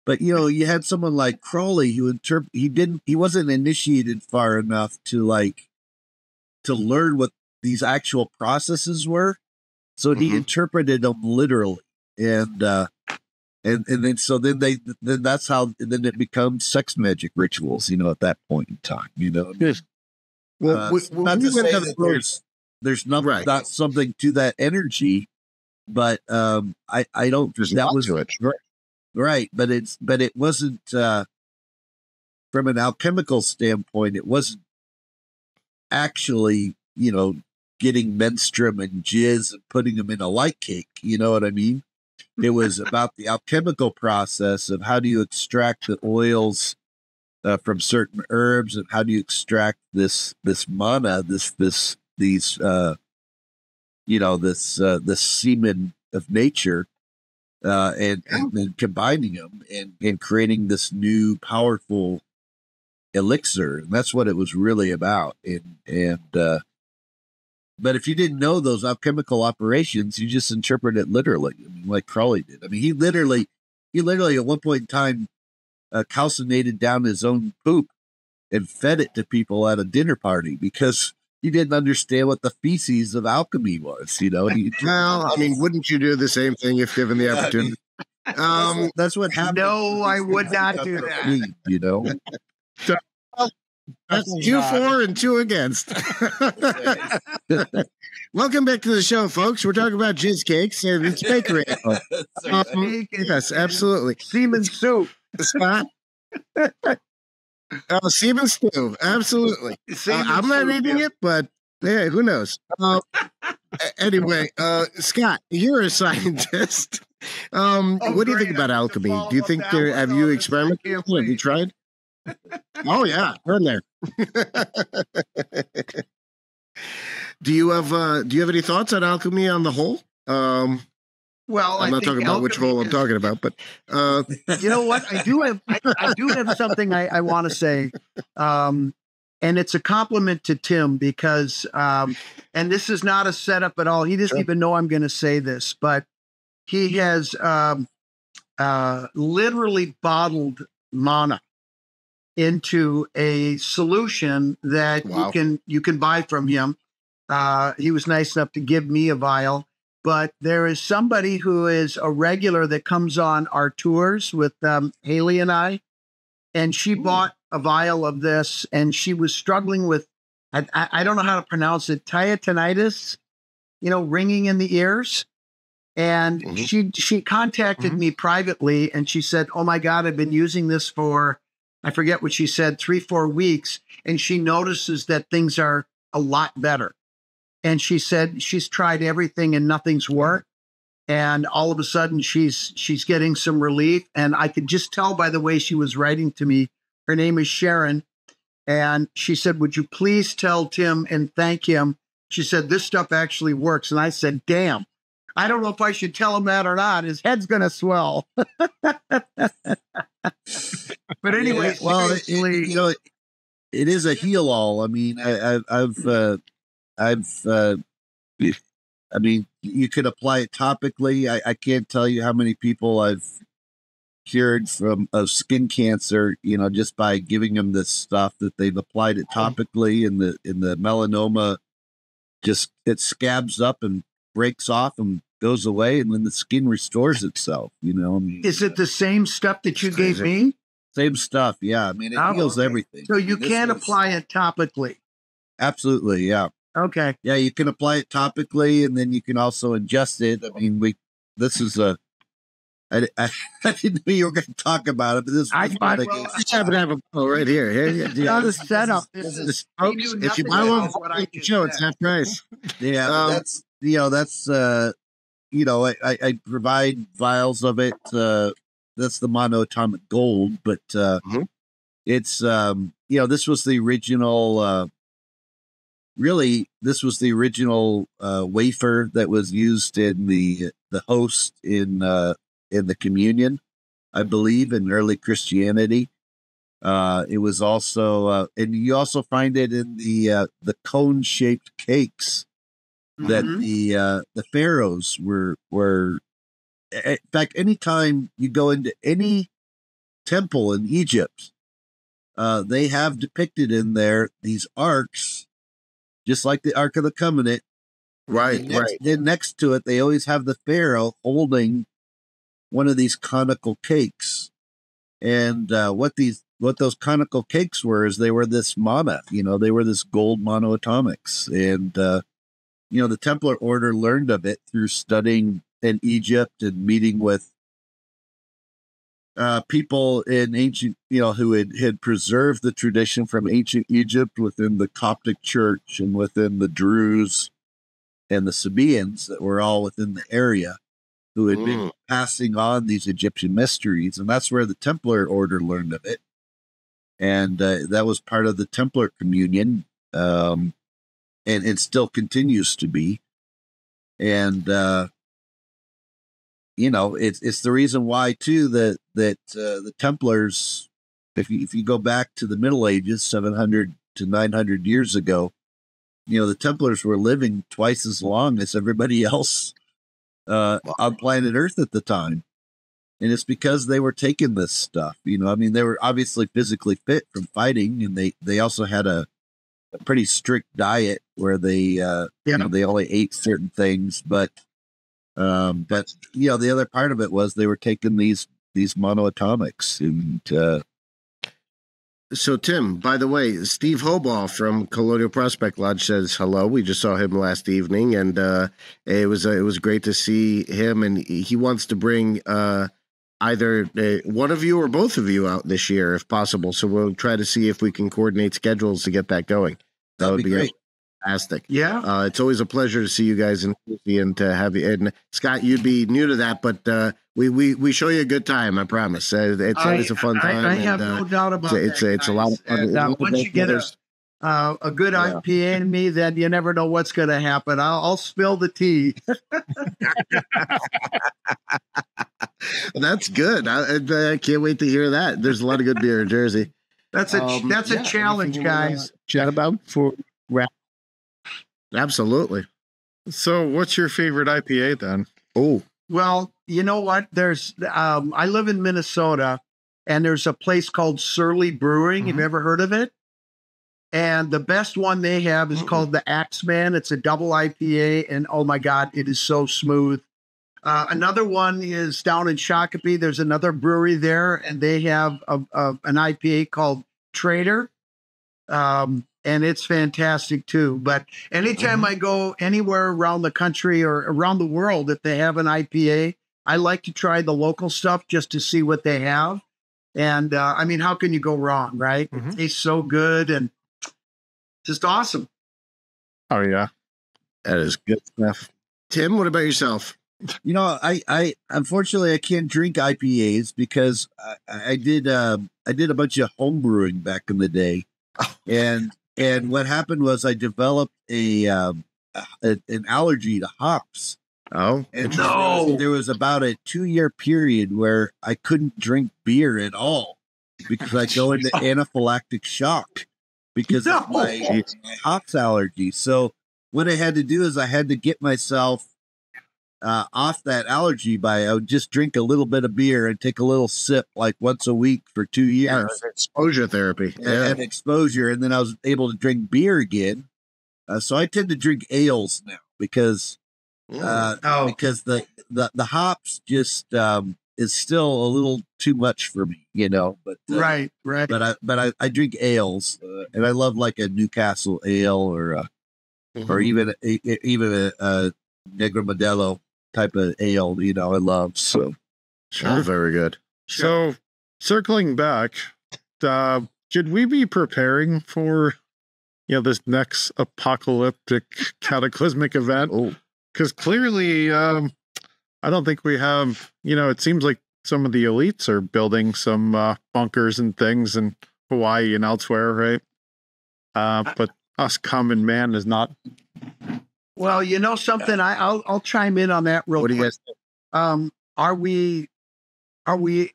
D: but you had someone like Crowley who he wasn't initiated far enough to learn what these actual processes were, so he interpreted them literally. And then that's how it becomes sex magic rituals, at that point in time,
A: Yes. Well,
D: not to say that there's not something to that energy, but I don't.
A: There's
D: that was
A: to it.
D: Right, but it wasn't from an alchemical standpoint. It wasn't actually getting menstruum and jizz and putting them in a light cake. You know what I mean? It was about the alchemical process of how do you extract the oils from certain herbs, and how do you extract this mana, this semen of nature, and then combining them and creating this new powerful elixir. And that's what it was really about. But if you didn't know those alchemical operations, you just interpret it literally. I mean, like Crowley did. I mean, he literally at one point in time calcinated down his own poop and fed it to people at a dinner party because he didn't understand what the feces of alchemy was.
A: Well, I mean, wouldn't you do the same thing if given the opportunity?
D: That's what happened.
C: No, I would not do that.
A: That's 2 for and 2 against. Welcome back to the show, folks. We're talking about jizz cakes and it's bakery. Yes, absolutely.
C: Semen soup.
A: Scott? Semen stew. Absolutely. I'm not eating it, but hey, who knows? Anyway, Scott, you're a scientist. What do you think about alchemy? Do you think have you experimented? Have you tried? Oh yeah, we're in there. Do you have any thoughts on alchemy on the whole?
C: Well,
A: I'm not talking about which role I'm talking about, but
C: you know what? I do have something I want to say. And it's a compliment to Tim because, and this is not a setup at all. He doesn't even know I'm going to say this, but he has literally bottled mana into a solution that you can buy from him. He was nice enough to give me a vial, but there is somebody who is a regular that comes on our tours with Haley and I, and she bought a vial of this, and she was struggling with, I don't know how to pronounce it, tinnitus, ringing in the ears. And she contacted me privately, and she said, "Oh my God, I've been using this for," I forget what she said, 3-4 weeks. And she notices that things are a lot better. And she said she's tried everything and nothing's worked. And all of a sudden she's getting some relief. And I could just tell by the way she was writing to me. Her name is Sharon. And she said, "Would you please tell Tim and thank him?" She said, "This stuff actually works." And I said, "Damn, I don't know if I should tell him that or not. His head's going to swell." But anyway,
D: well, it is a heal all. I mean, I mean, you could apply it topically. I can't tell you how many people I've cured of skin cancer, just by giving them this stuff that they've applied it topically, and the melanoma it scabs up and breaks off and goes away, and then the skin restores itself. I mean,
C: is it the same stuff that you gave me?
D: Same stuff, yeah. I mean, it heals everything.
C: So you can apply it topically.
D: Absolutely, yeah.
C: Okay.
D: Yeah, you can apply it topically, and then you can also ingest it. I mean, I didn't know you were going to talk about it, but this
A: I happen to have a bottle right here.
C: Not a setup.
A: If you buy one for the show, it's half price.
D: Yeah, I provide vials of it. That's the monoatomic gold, but it's this was the original. This was the original wafer that was used in the host in the communion, I believe, in early Christianity. It was also, and you also find it in the cone-shaped cakes that the pharaohs were. In fact, anytime you go into any temple in Egypt, they have depicted in there these arcs, just like the Ark of the Covenant.
A: Right.
D: Then next to it, they always have the pharaoh holding one of these conical cakes. And what those conical cakes were is they were this mana, they were this gold monoatomics. And, the Templar order learned of it through studying in Egypt and meeting with people in ancient, who had preserved the tradition from ancient Egypt within the Coptic Church and within the Druze and the Sabaeans that were all within the area, who had been passing on these Egyptian mysteries. And that's where the Templar order learned of it. And that was part of the Templar communion. And it still continues to be. And, it's the reason why too, that the Templars, if you go back to the Middle Ages, 700 to 900 years ago, the Templars were living twice as long as everybody else on planet Earth at the time. And it's because they were taking this stuff, they were obviously physically fit from fighting, and they also had a pretty strict diet where they only ate certain things, but the other part of it was they were taking these monoatomics. And
A: so, Tim, by the way, Steve Hobaugh from Colonial Prospect Lodge says hello. We just saw him last evening, and it was great to see him. And he wants to bring either one of you or both of you out this year, if possible. So we'll try to see if we can coordinate schedules to get that going. That would be great. Fantastic.
C: Yeah.
A: It's always a pleasure to see you guys and to have you. And Scott, you'd be new to that, but we show you a good time. I promise. It's always a fun time.
C: I have no doubt about that.
A: It's a lot of fun.
C: Once you get a good IPA in me, then you never know what's going to happen. I'll spill the tea.
A: That's good. I can't wait to hear that. There's a lot of good beer in Jersey.
C: That's a challenge, guys.
E: Chat about for wrap.
A: Absolutely.
B: So, what's your favorite IPA then?
A: Oh,
C: Well, you know what? There's I live in Minnesota, and there's a place called Surly Brewing. Have you ever heard of it? And the best one they have is called the Axeman. It's a double IPA, and oh my God, it is so smooth. Another one is down in Shakopee. There's another brewery there, and they have an IPA called Trader, and it's fantastic too. But anytime I go anywhere around the country or around the world, if they have an IPA, I like to try the local stuff just to see what they have. And I mean, how can you go wrong, right? It tastes so good and just awesome.
B: Oh yeah,
A: that is good stuff. Tim, what about yourself?
E: You know, I unfortunately I can't drink IPAs because I did a bunch of home brewing back in the day, and what happened was I developed an allergy to hops.
A: Oh,
E: and there was about a 2-year period where I couldn't drink beer at all because I go into anaphylactic shock because of my hops allergy. So what I had to do is I had to get myself off that allergy I would just drink a little bit of beer and take a little sip like once a week for 2 years.
A: Exposure therapy.
E: And exposure. And then I was able to drink beer again. So I tend to drink ales now because the hops just is still a little too much for me, you know. But
C: right.
E: But I drink ales, and I love like a Newcastle ale or even a Negro Modelo type of ale, you know, I love. So
A: sure, very good.
B: So circling back, should we be preparing for this next apocalyptic cataclysmic event? Because clearly, I don't think we have. It seems like some of the elites are building some bunkers and things in Hawaii and elsewhere, right? But us common man is not.
C: Well, you know something, I'll chime in on that real quick.
A: What do you guys think?
C: Are we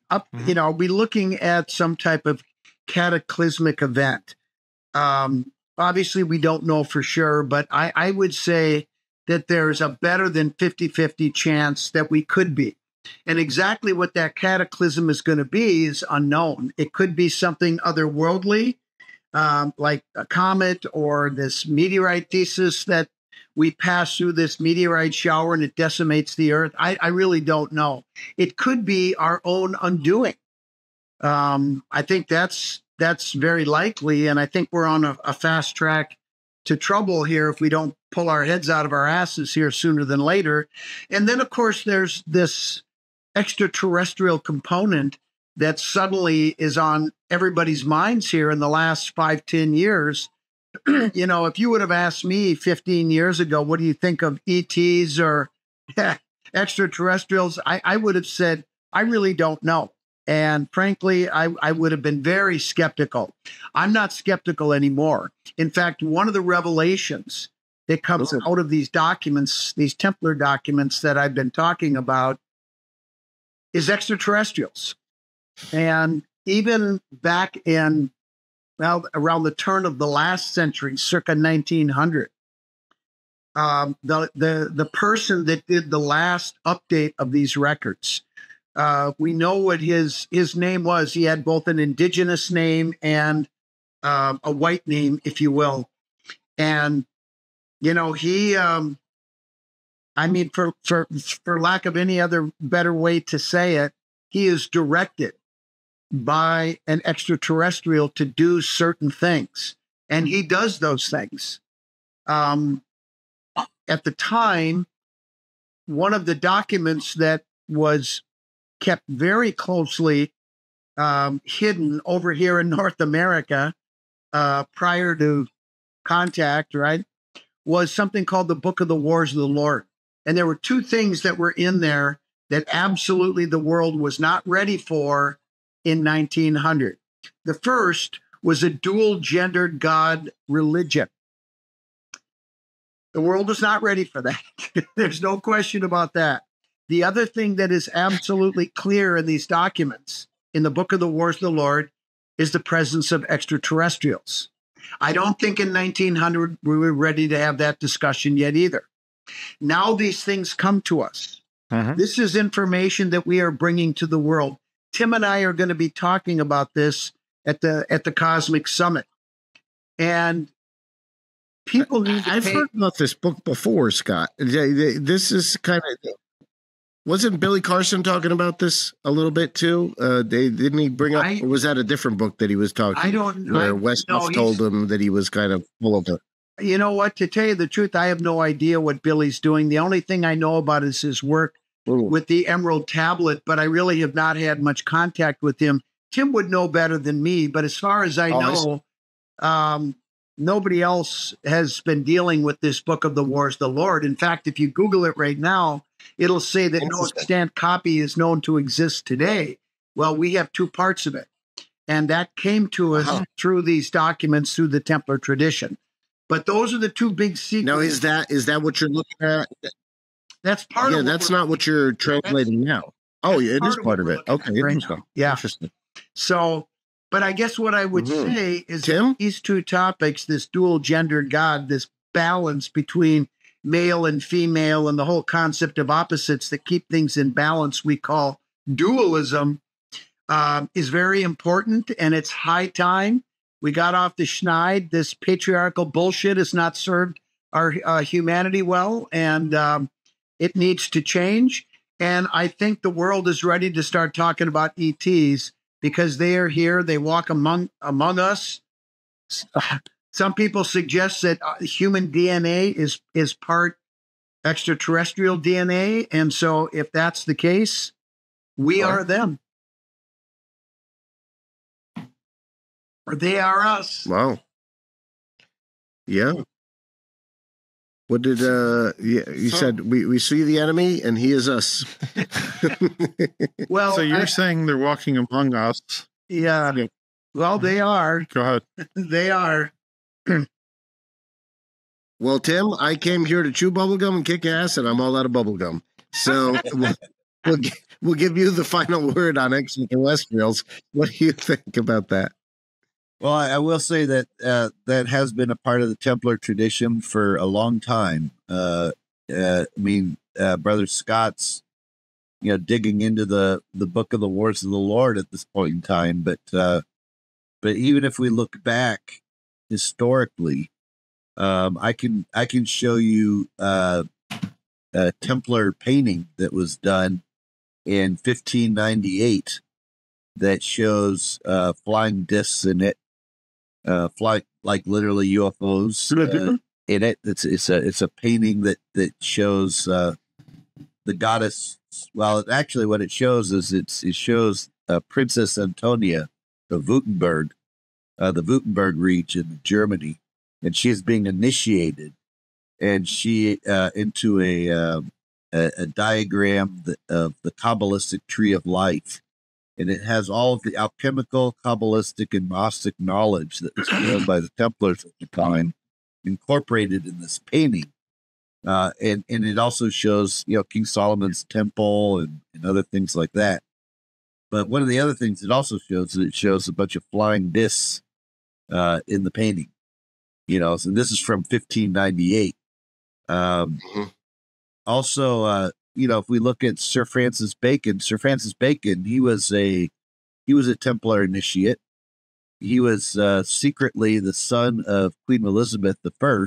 C: up? Are we looking at some type of cataclysmic event? Obviously, we don't know for sure, but I would say that there's a better than 50-50 chance that we could be. And exactly what that cataclysm is going to be is unknown. It could be something otherworldly, like a comet or this meteorite thesis that we pass through this meteorite shower and it decimates the earth. I really don't know. It could be our own undoing. I think that's very likely. And I think we're on a fast track to trouble here if we don't pull our heads out of our asses here sooner than later. And then, of course, there's this extraterrestrial component that suddenly is on everybody's minds here in the last 5-10 years. If you would have asked me 15 years ago, what do you think of ETs or extraterrestrials? I would have said, I really don't know. And frankly, I would have been very skeptical. I'm not skeptical anymore. In fact, one of the revelations that comes out of these documents, these Templar documents that I've been talking about, is extraterrestrials. And even back in around the turn of the last century, circa 1900, the person that did the last update of these records, we know what his name was. He had both an indigenous name and a white name, if you will. And he, for lack of any other better way to say it, he is directed by an extraterrestrial to do certain things. And he does those things. At the time, one of the documents that was kept very closely hidden over here in North America prior to contact, right, was something called the Book of the Wars of the Lord. And there were two things that were in there that absolutely the world was not ready for in 1900. The first was a dual-gendered God religion. The world is not ready for that. There's no question about that. The other thing that is absolutely clear in these documents, in the Book of the Wars of the Lord, is the presence of extraterrestrials. I don't think in 1900 we were ready to have that discussion yet either. Now these things come to us. This is information that we are bringing to the world. Tim and I are going to be talking about this at the Cosmic Summit. And people need to
A: I've heard about this book before, Scott. This is kind of... Wasn't Billy Carson talking about this a little bit too? Didn't he bring up, or was that a different book that he was talking?
C: I don't know.
A: Where Westhoff told him that he was kind of full of it.
C: You know what? To tell you the truth, I have no idea what Billy's doing. The only thing I know about is his work with the Emerald Tablet, but I really have not had much contact with him. Tim would know better than me, but as far as I know, nobody else has been dealing with this Book of the Wars of the Lord. In fact, if you Google it right now, it'll say that no extant copy is known to exist today. Well, we have two parts of it. And that came to us through these documents, through the Templar tradition. But those are the two big secrets.
A: Now, is that what you're looking at?
C: That's part of it.
A: Yeah, that's not what you're translating now. Oh, yeah, it is part of it. Okay, interesting.
C: Yeah.
A: Interesting.
C: So, but I guess what I would say is these two topics, this dual gender God, this balance between male and female, and the whole concept of opposites that keep things in balance, we call dualism, is very important, and it's high time. We got off the schneid. This patriarchal bullshit has not served our humanity well, and it needs to change. And I think the world is ready to start talking about ETs because they are here. They walk among us. Some people suggest that human DNA is part extraterrestrial DNA. And so if that's the case, we are them. Or they are us.
A: Wow. Yeah. What did you said we see the enemy and he is us.
C: Well,
B: so you're saying they're walking among us.
C: Yeah. Well, they are.
B: Go ahead.
C: They are.
A: Well, Tim, I came here to chew bubblegum and kick ass, and I'm all out of bubblegum. So we'll give you the final word on extraterrestrials. What do you think about that?
E: Well, I will say that that has been a part of the Templar tradition for a long time. Brother Scott's, digging into the Book of the Wars of the Lord at this point in time. But even if we look back historically, I can show you a Templar painting that was done in 1598 that shows flying discs in it. Fly like literally UFOs in it. It's a painting that shows the goddess. Well, actually, what it shows is it shows Princess Antonia of Württemberg, the Württemberg region of Germany, and she is being initiated, and she into a diagram of the Kabbalistic tree of life. And it has all of the alchemical, Kabbalistic, and Gnostic knowledge that was given by the Templars at the time incorporated in this painting. And it also shows, King Solomon's temple and other things like that. But one of the other things it also shows is it shows a bunch of flying discs in the painting. So this is from 1598. Also, if we look at Sir Francis Bacon, he was a Templar initiate. He was secretly the son of Queen Elizabeth I,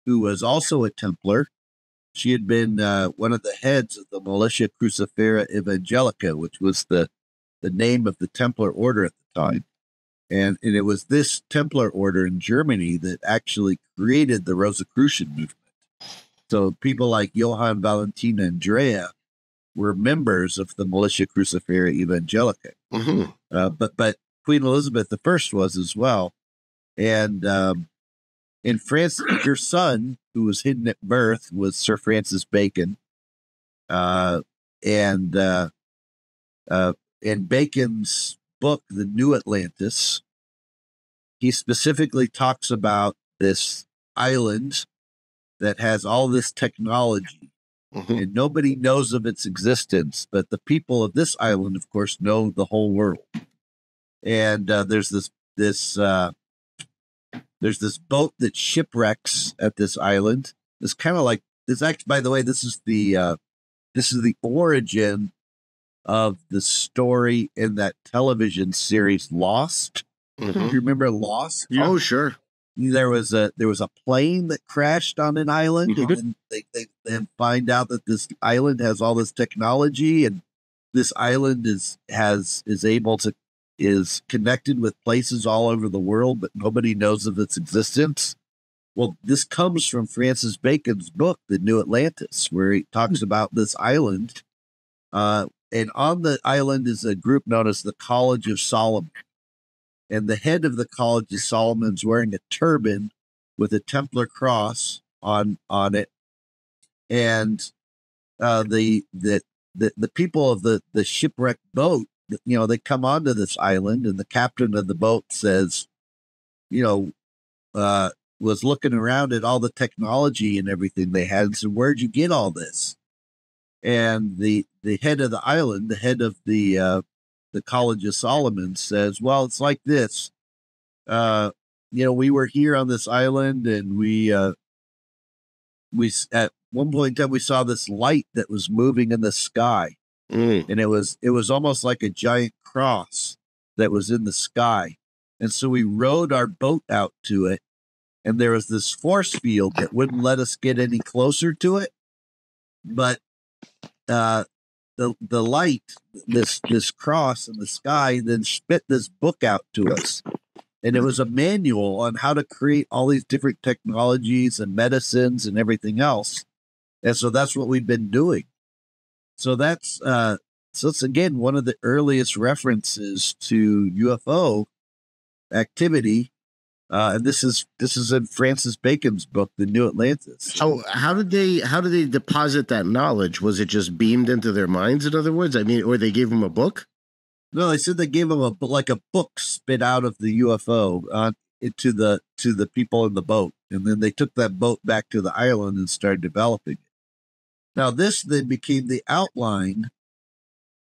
E: who was also a Templar. She had been one of the heads of the Militia Crucifera Evangelica, which was the name of the Templar order at the time. And it was this Templar order in Germany that actually created the Rosicrucian movement. So people like Johann Valentin Andrea were members of the Militia Crucifera Evangelica. But Queen Elizabeth I was as well. And Francis, your son, who was hidden at birth, was Sir Francis Bacon. And Bacon's book, The New Atlantis, he specifically talks about this island that has all this technology, and nobody knows of its existence, but the people of this island, of course, know the whole world. And there's this boat that shipwrecks at this island. It's kind of like this. Actually, by the way, this is the origin of the story in that television series Lost. Do you remember Lost?
A: Yeah. Oh, sure.
E: There was a plane that crashed on an island, and they find out that this island has all this technology, and this island is connected with places all over the world, but nobody knows of its existence. Well, this comes from Francis Bacon's book, The New Atlantis, where he talks about this island. And on the island is a group known as the College of Solomon. And the head of the College of Solomon is wearing a turban with a Templar cross on it. And the people of the shipwrecked boat, they come onto this island, and the captain of the boat says, was looking around at all the technology and everything they had and said, "Where'd you get all this?" And the head of the island, the head of the College of Solomon says, "Well, it's like this. We were here on this island, and we at one point in time we saw this light that was moving in the sky, and it was almost like a giant cross that was in the sky. And so we rowed our boat out to it, and there was this force field that wouldn't let us get any closer to it, but the light, this cross in the sky, then spit this book out to us. And it was a manual on how to create all these different technologies and medicines and everything else. And so that's what we've been doing. So that's again one of the earliest references to UFO activity. And this is in Francis Bacon's book, The New Atlantis.
A: Oh, how did they deposit that knowledge? Was it just beamed into their minds, in other words? I mean, or they gave them a book?
E: No, they said they gave them a book spit out of the UFO to the people in the boat, and then they took that boat back to the island and started developing it. Now, this then became the outline,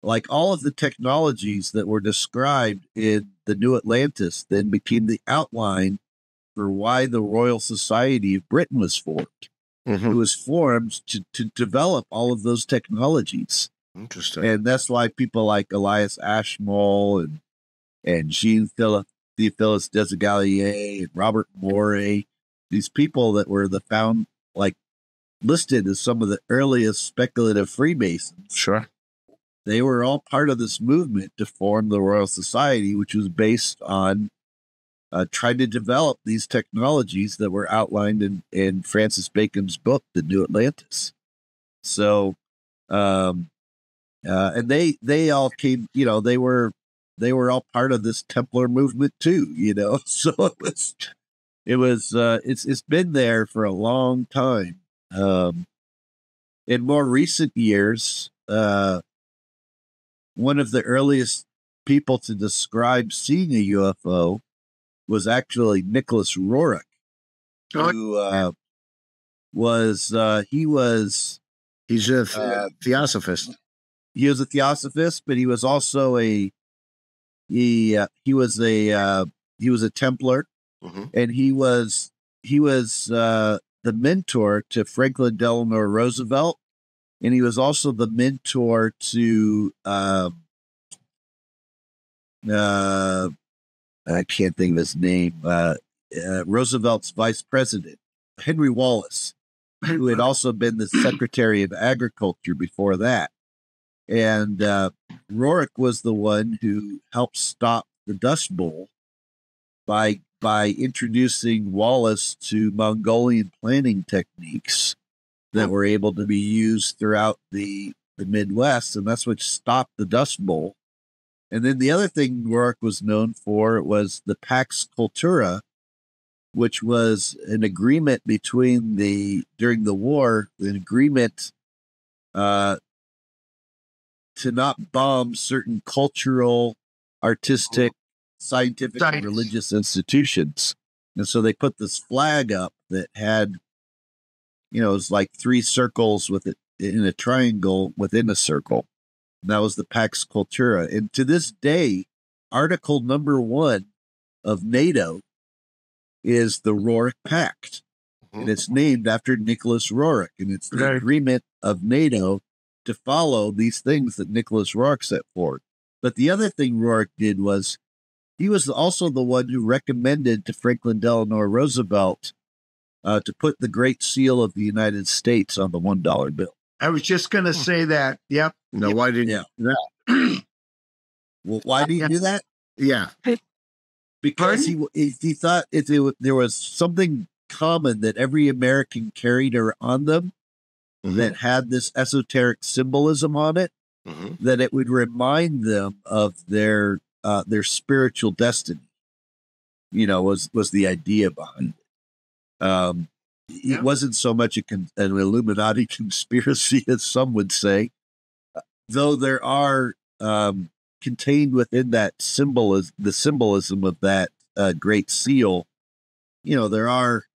E: like all of the technologies that were described in the New Atlantis, then became the outline for why the Royal Society of Britain was formed. It was formed to develop all of those technologies.
A: Interesting.
E: And that's why people like Elias Ashmole and Jean Theophilus Desagalliers and Robert Morey, these people that were listed as some of the earliest speculative Freemasons.
A: Sure.
E: They were all part of this movement to form the Royal Society, which was based on trying to develop these technologies that were outlined in Francis Bacon's book, The New Atlantis. So, and they all came, they were all part of this Templar movement too, So it's been there for a long time. In more recent years, one of the earliest people to describe seeing a UFO was actually Nicholas Roerich, who
A: he's a theosophist.
E: He was a theosophist, but he was also he was a Templar, and he was the mentor to Franklin Delano Roosevelt, and he was also the mentor to I can't think of his name, Roosevelt's vice president, Henry Wallace, who had also been the Secretary of Agriculture before that. And Roerich was the one who helped stop the Dust Bowl by introducing Wallace to Mongolian planning techniques that were able to be used throughout the Midwest, and that's what stopped the Dust Bowl. And then the other thing Roerich was known for was the Pax Cultura, which was an agreement during the war, an agreement to not bomb certain cultural, artistic, scientific and religious institutions. And so they put this flag up that had, it was like 3 circles with it in a triangle within a circle. And that was the Pax Cultura. And to this day, Article number 1 of NATO is the Roerich Pact. And it's named after Nicholas Roerich. And it's the agreement of NATO to follow these things that Nicholas Roerich set forward. But the other thing Roerich did was he was also the one who recommended to Franklin Delano Roosevelt to put the Great Seal of the United States on the $1 bill.
C: I was just going to say that. Yep.
A: No, why didn't you do that?
E: Well, why did he do that?
A: Yeah.
E: Because he thought there was something common that every American carried on them that had this esoteric symbolism on it, that it would remind them of their spiritual destiny. Was the idea behind it. It wasn't so much an Illuminati conspiracy as some would say, though there are contained within that the symbolism of that Great Seal. There are,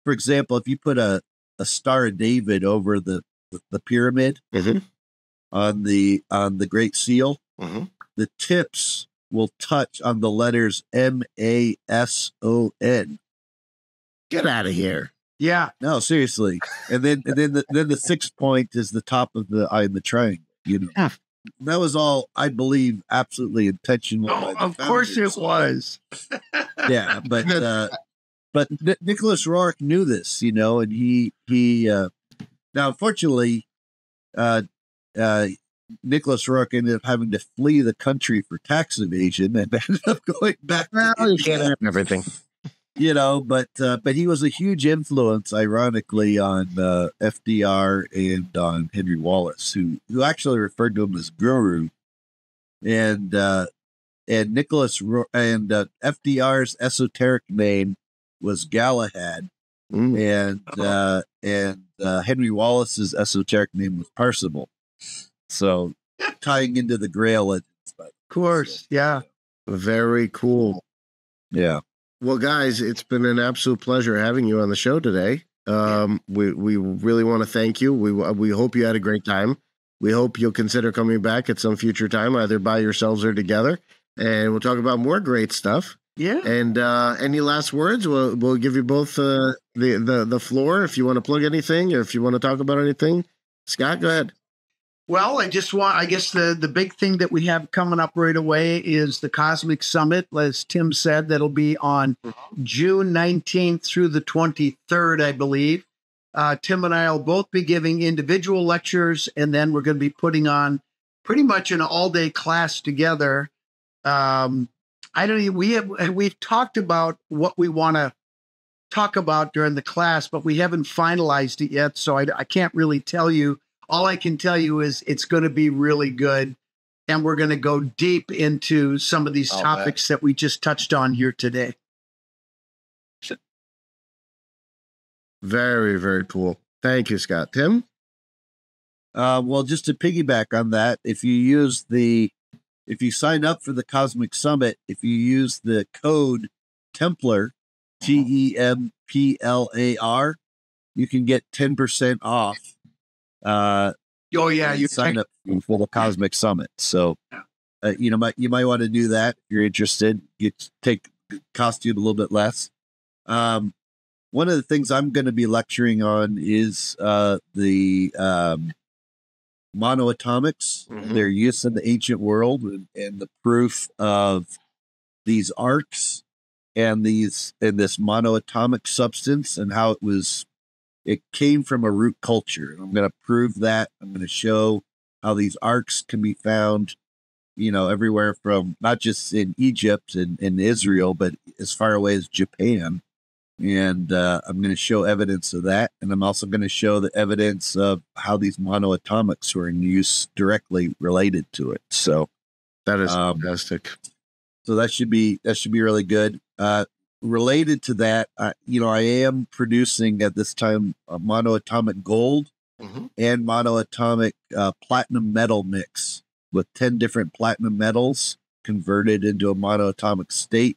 E: for example, if you put a Star of David over the pyramid on the Great Seal, the tips will touch on the letters MASON.
A: Get out of here.
C: Yeah.
E: No, seriously. And then the 6th point is the top of the eye in the triangle. That was all, I believe, absolutely intentional.
C: Of course it was.
E: Yeah, but Nicholas Roerich knew this, and he now unfortunately, Nicholas Roerich ended up having to flee the country for tax evasion and ended up going back.
A: Well, you can't have everything.
E: But he was a huge influence, ironically, on FDR and on Henry Wallace, who actually referred to him as guru, and Nicholas and FDR's esoteric name was Galahad, and Henry Wallace's esoteric name was Parsival. So tying into the Grail legends,
C: of course, yeah,
A: very cool,
E: yeah.
A: Well, guys, it's been an absolute pleasure having you on the show today. We really want to thank you. We hope you had a great time. We hope you'll consider coming back at some future time, either by yourselves or together, and we'll talk about more great stuff.
C: Yeah.
A: And any last words? We'll give you both the floor if you want to plug anything or if you want to talk about anything. Scott, go ahead.
C: Well, I guess the big thing that we have coming up right away is the Cosmic Summit, as Tim said, that'll be on June 19th through the 23rd, I believe. Tim and I will both be giving individual lectures, and then we're going to be putting on pretty much an all-day class together. We've talked about what we want to talk about during the class, but we haven't finalized it yet, so I can't really tell you. All I can tell you is it's going to be really good, and we're going to go deep into some of these topics that we just touched on here today.
A: Very, very cool. Thank you, Scott. Tim?
E: Well, just to piggyback on that, if you sign up for the Cosmic Summit, if you use the code Templar, TEMPLAR, you can get 10% off. You sign up for the Cosmic Summit. So, you might want to do that if you're interested. Cost you a little bit less. One of the things I'm going to be lecturing on is the monoatomics, their use in the ancient world, and the proof of these arcs and this monoatomic substance and how it came from a root culture. I'm going to prove that. I'm going to show how these arcs can be found, everywhere from not just in Egypt and in Israel, but as far away as Japan. And I'm going to show evidence of that. And I'm also going to show the evidence of how these monoatomics were in use directly related to it. So
A: that is fantastic.
E: So that should be really good. Related to that, I am producing at this time a monoatomic gold and monoatomic platinum metal mix with 10 different platinum metals converted into a monoatomic state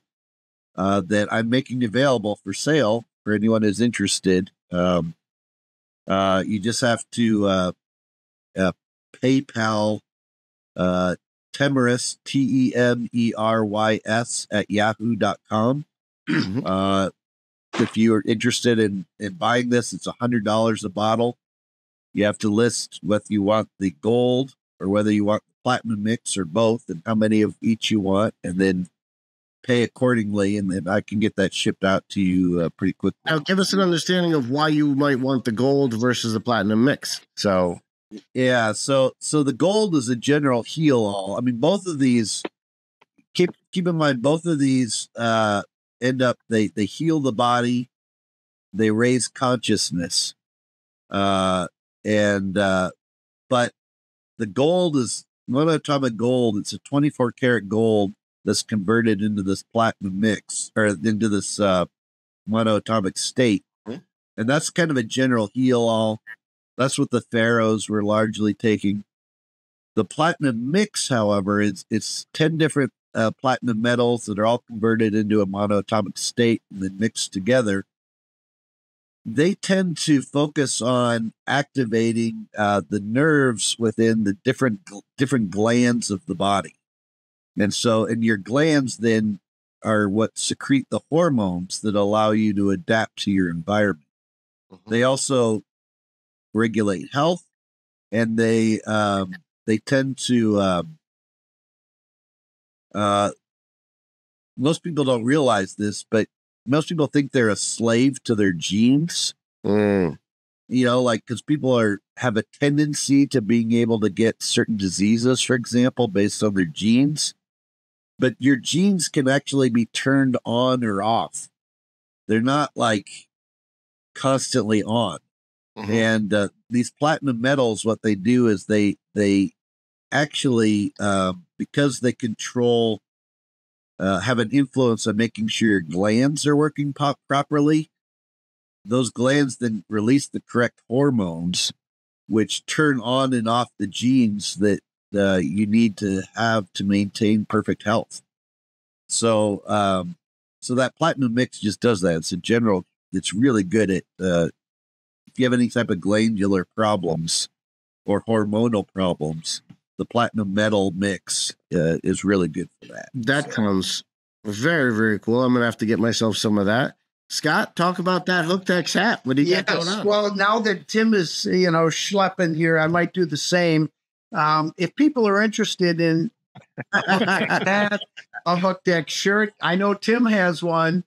E: that I'm making available for sale for anyone who's interested. You just have to PayPal Temerys, Temerys at yahoo.com. If you are interested in buying this, it's $100 a bottle. You have to list whether you want the gold or whether you want the platinum mix or both, and how many of each you want, and then pay accordingly, and then I can get that shipped out to you pretty quickly.
A: Now, give us an understanding of why you might want the gold versus the platinum mix. So,
E: yeah, so the gold is a general heal all. I mean, both of these, keep in mind, both of these end up they heal the body, they raise consciousness, but the gold is monoatomic gold. It's a 24 karat gold that's converted into this platinum mix, or into this monoatomic state. And that's kind of a general heal all. That's what the pharaohs were largely taking. The platinum mix, however, it's 10 different platinum metals that are all converted into a monoatomic state and then mixed together. They tend to focus on activating the nerves within the different glands of the body. And your glands then are what secrete the hormones that allow you to adapt to your environment. They also regulate health, and they tend to most people don't realize this, but most people think they're a slave to their genes. You know, like, because people have a tendency to being able to get certain diseases, for example, based on their genes. But your genes can actually be turned on or off. They're not like constantly on. And these platinum metals, what they do is they actually, because they control, have an influence on making sure your glands are working properly. Those glands then release the correct hormones, which turn on and off the genes that you need to have to maintain perfect health. So that platinum mix just does that. It's a general. It's really good at if you have any type of glandular problems or hormonal problems, the platinum metal mix is really good for that.
A: That sounds very, very cool. I'm going to have to get myself some of that. Scott, talk about that Hooktex hat. What do you got going on?
C: Well, now that Tim is, schlepping here, I might do the same. If people are interested in a Hooktex shirt, I know Tim has one,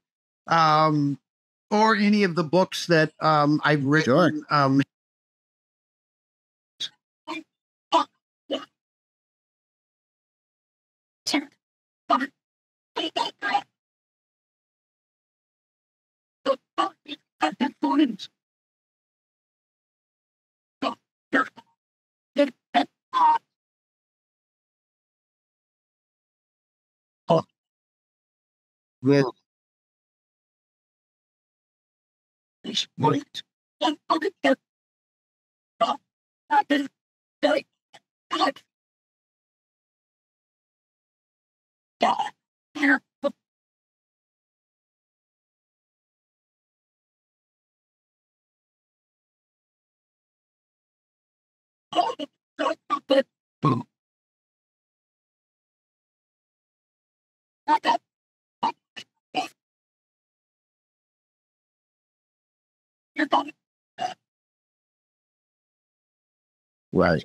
C: or any of the books that I've written.
A: Sure. With right.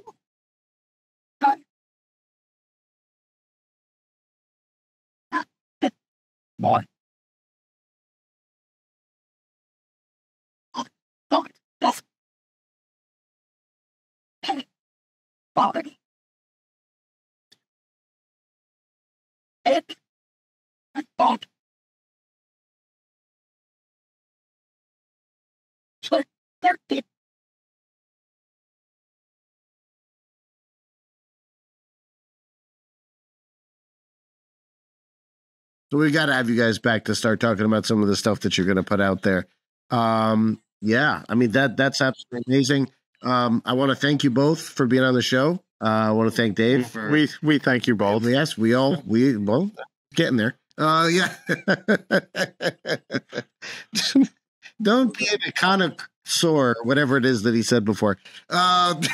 A: So we got to have you guys back to start talking about some of the stuff that you're going to put out there. Yeah, I mean, that's absolutely amazing. I want to thank you both for being on the show. I want to thank Dave. For,
B: we thank you both.
A: Yes, we getting there. Yeah. Don't be a connoisseur, whatever it is that he said before. And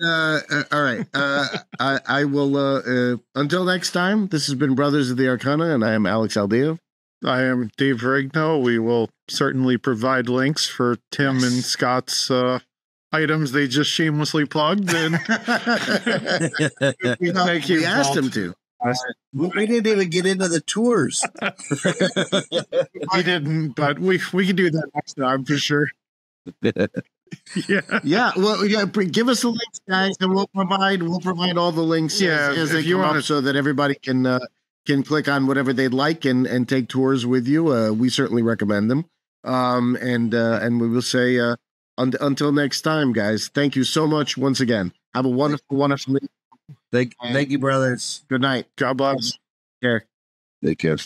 A: all right. I will. Until next time. This has been Brothers of the Arcana, and I am Alex Aldeo.
B: I am Dave Rigno. We will certainly provide links for Tim and Scott's items they just shamelessly plugged. And
A: thank you. We asked him to.
E: We didn't even get into the tours.
B: We didn't, but we can do that next time for sure.
A: Yeah. Well, give us the links, guys, and we'll provide all the links as they come up, so that everybody can click on whatever they'd like and take tours with you. We certainly recommend them. And we will say until next time, guys. Thank you so much once again. Have a wonderful
E: Thank you, brothers.
A: Good night.
B: God bless.
A: Take care.
E: Take care.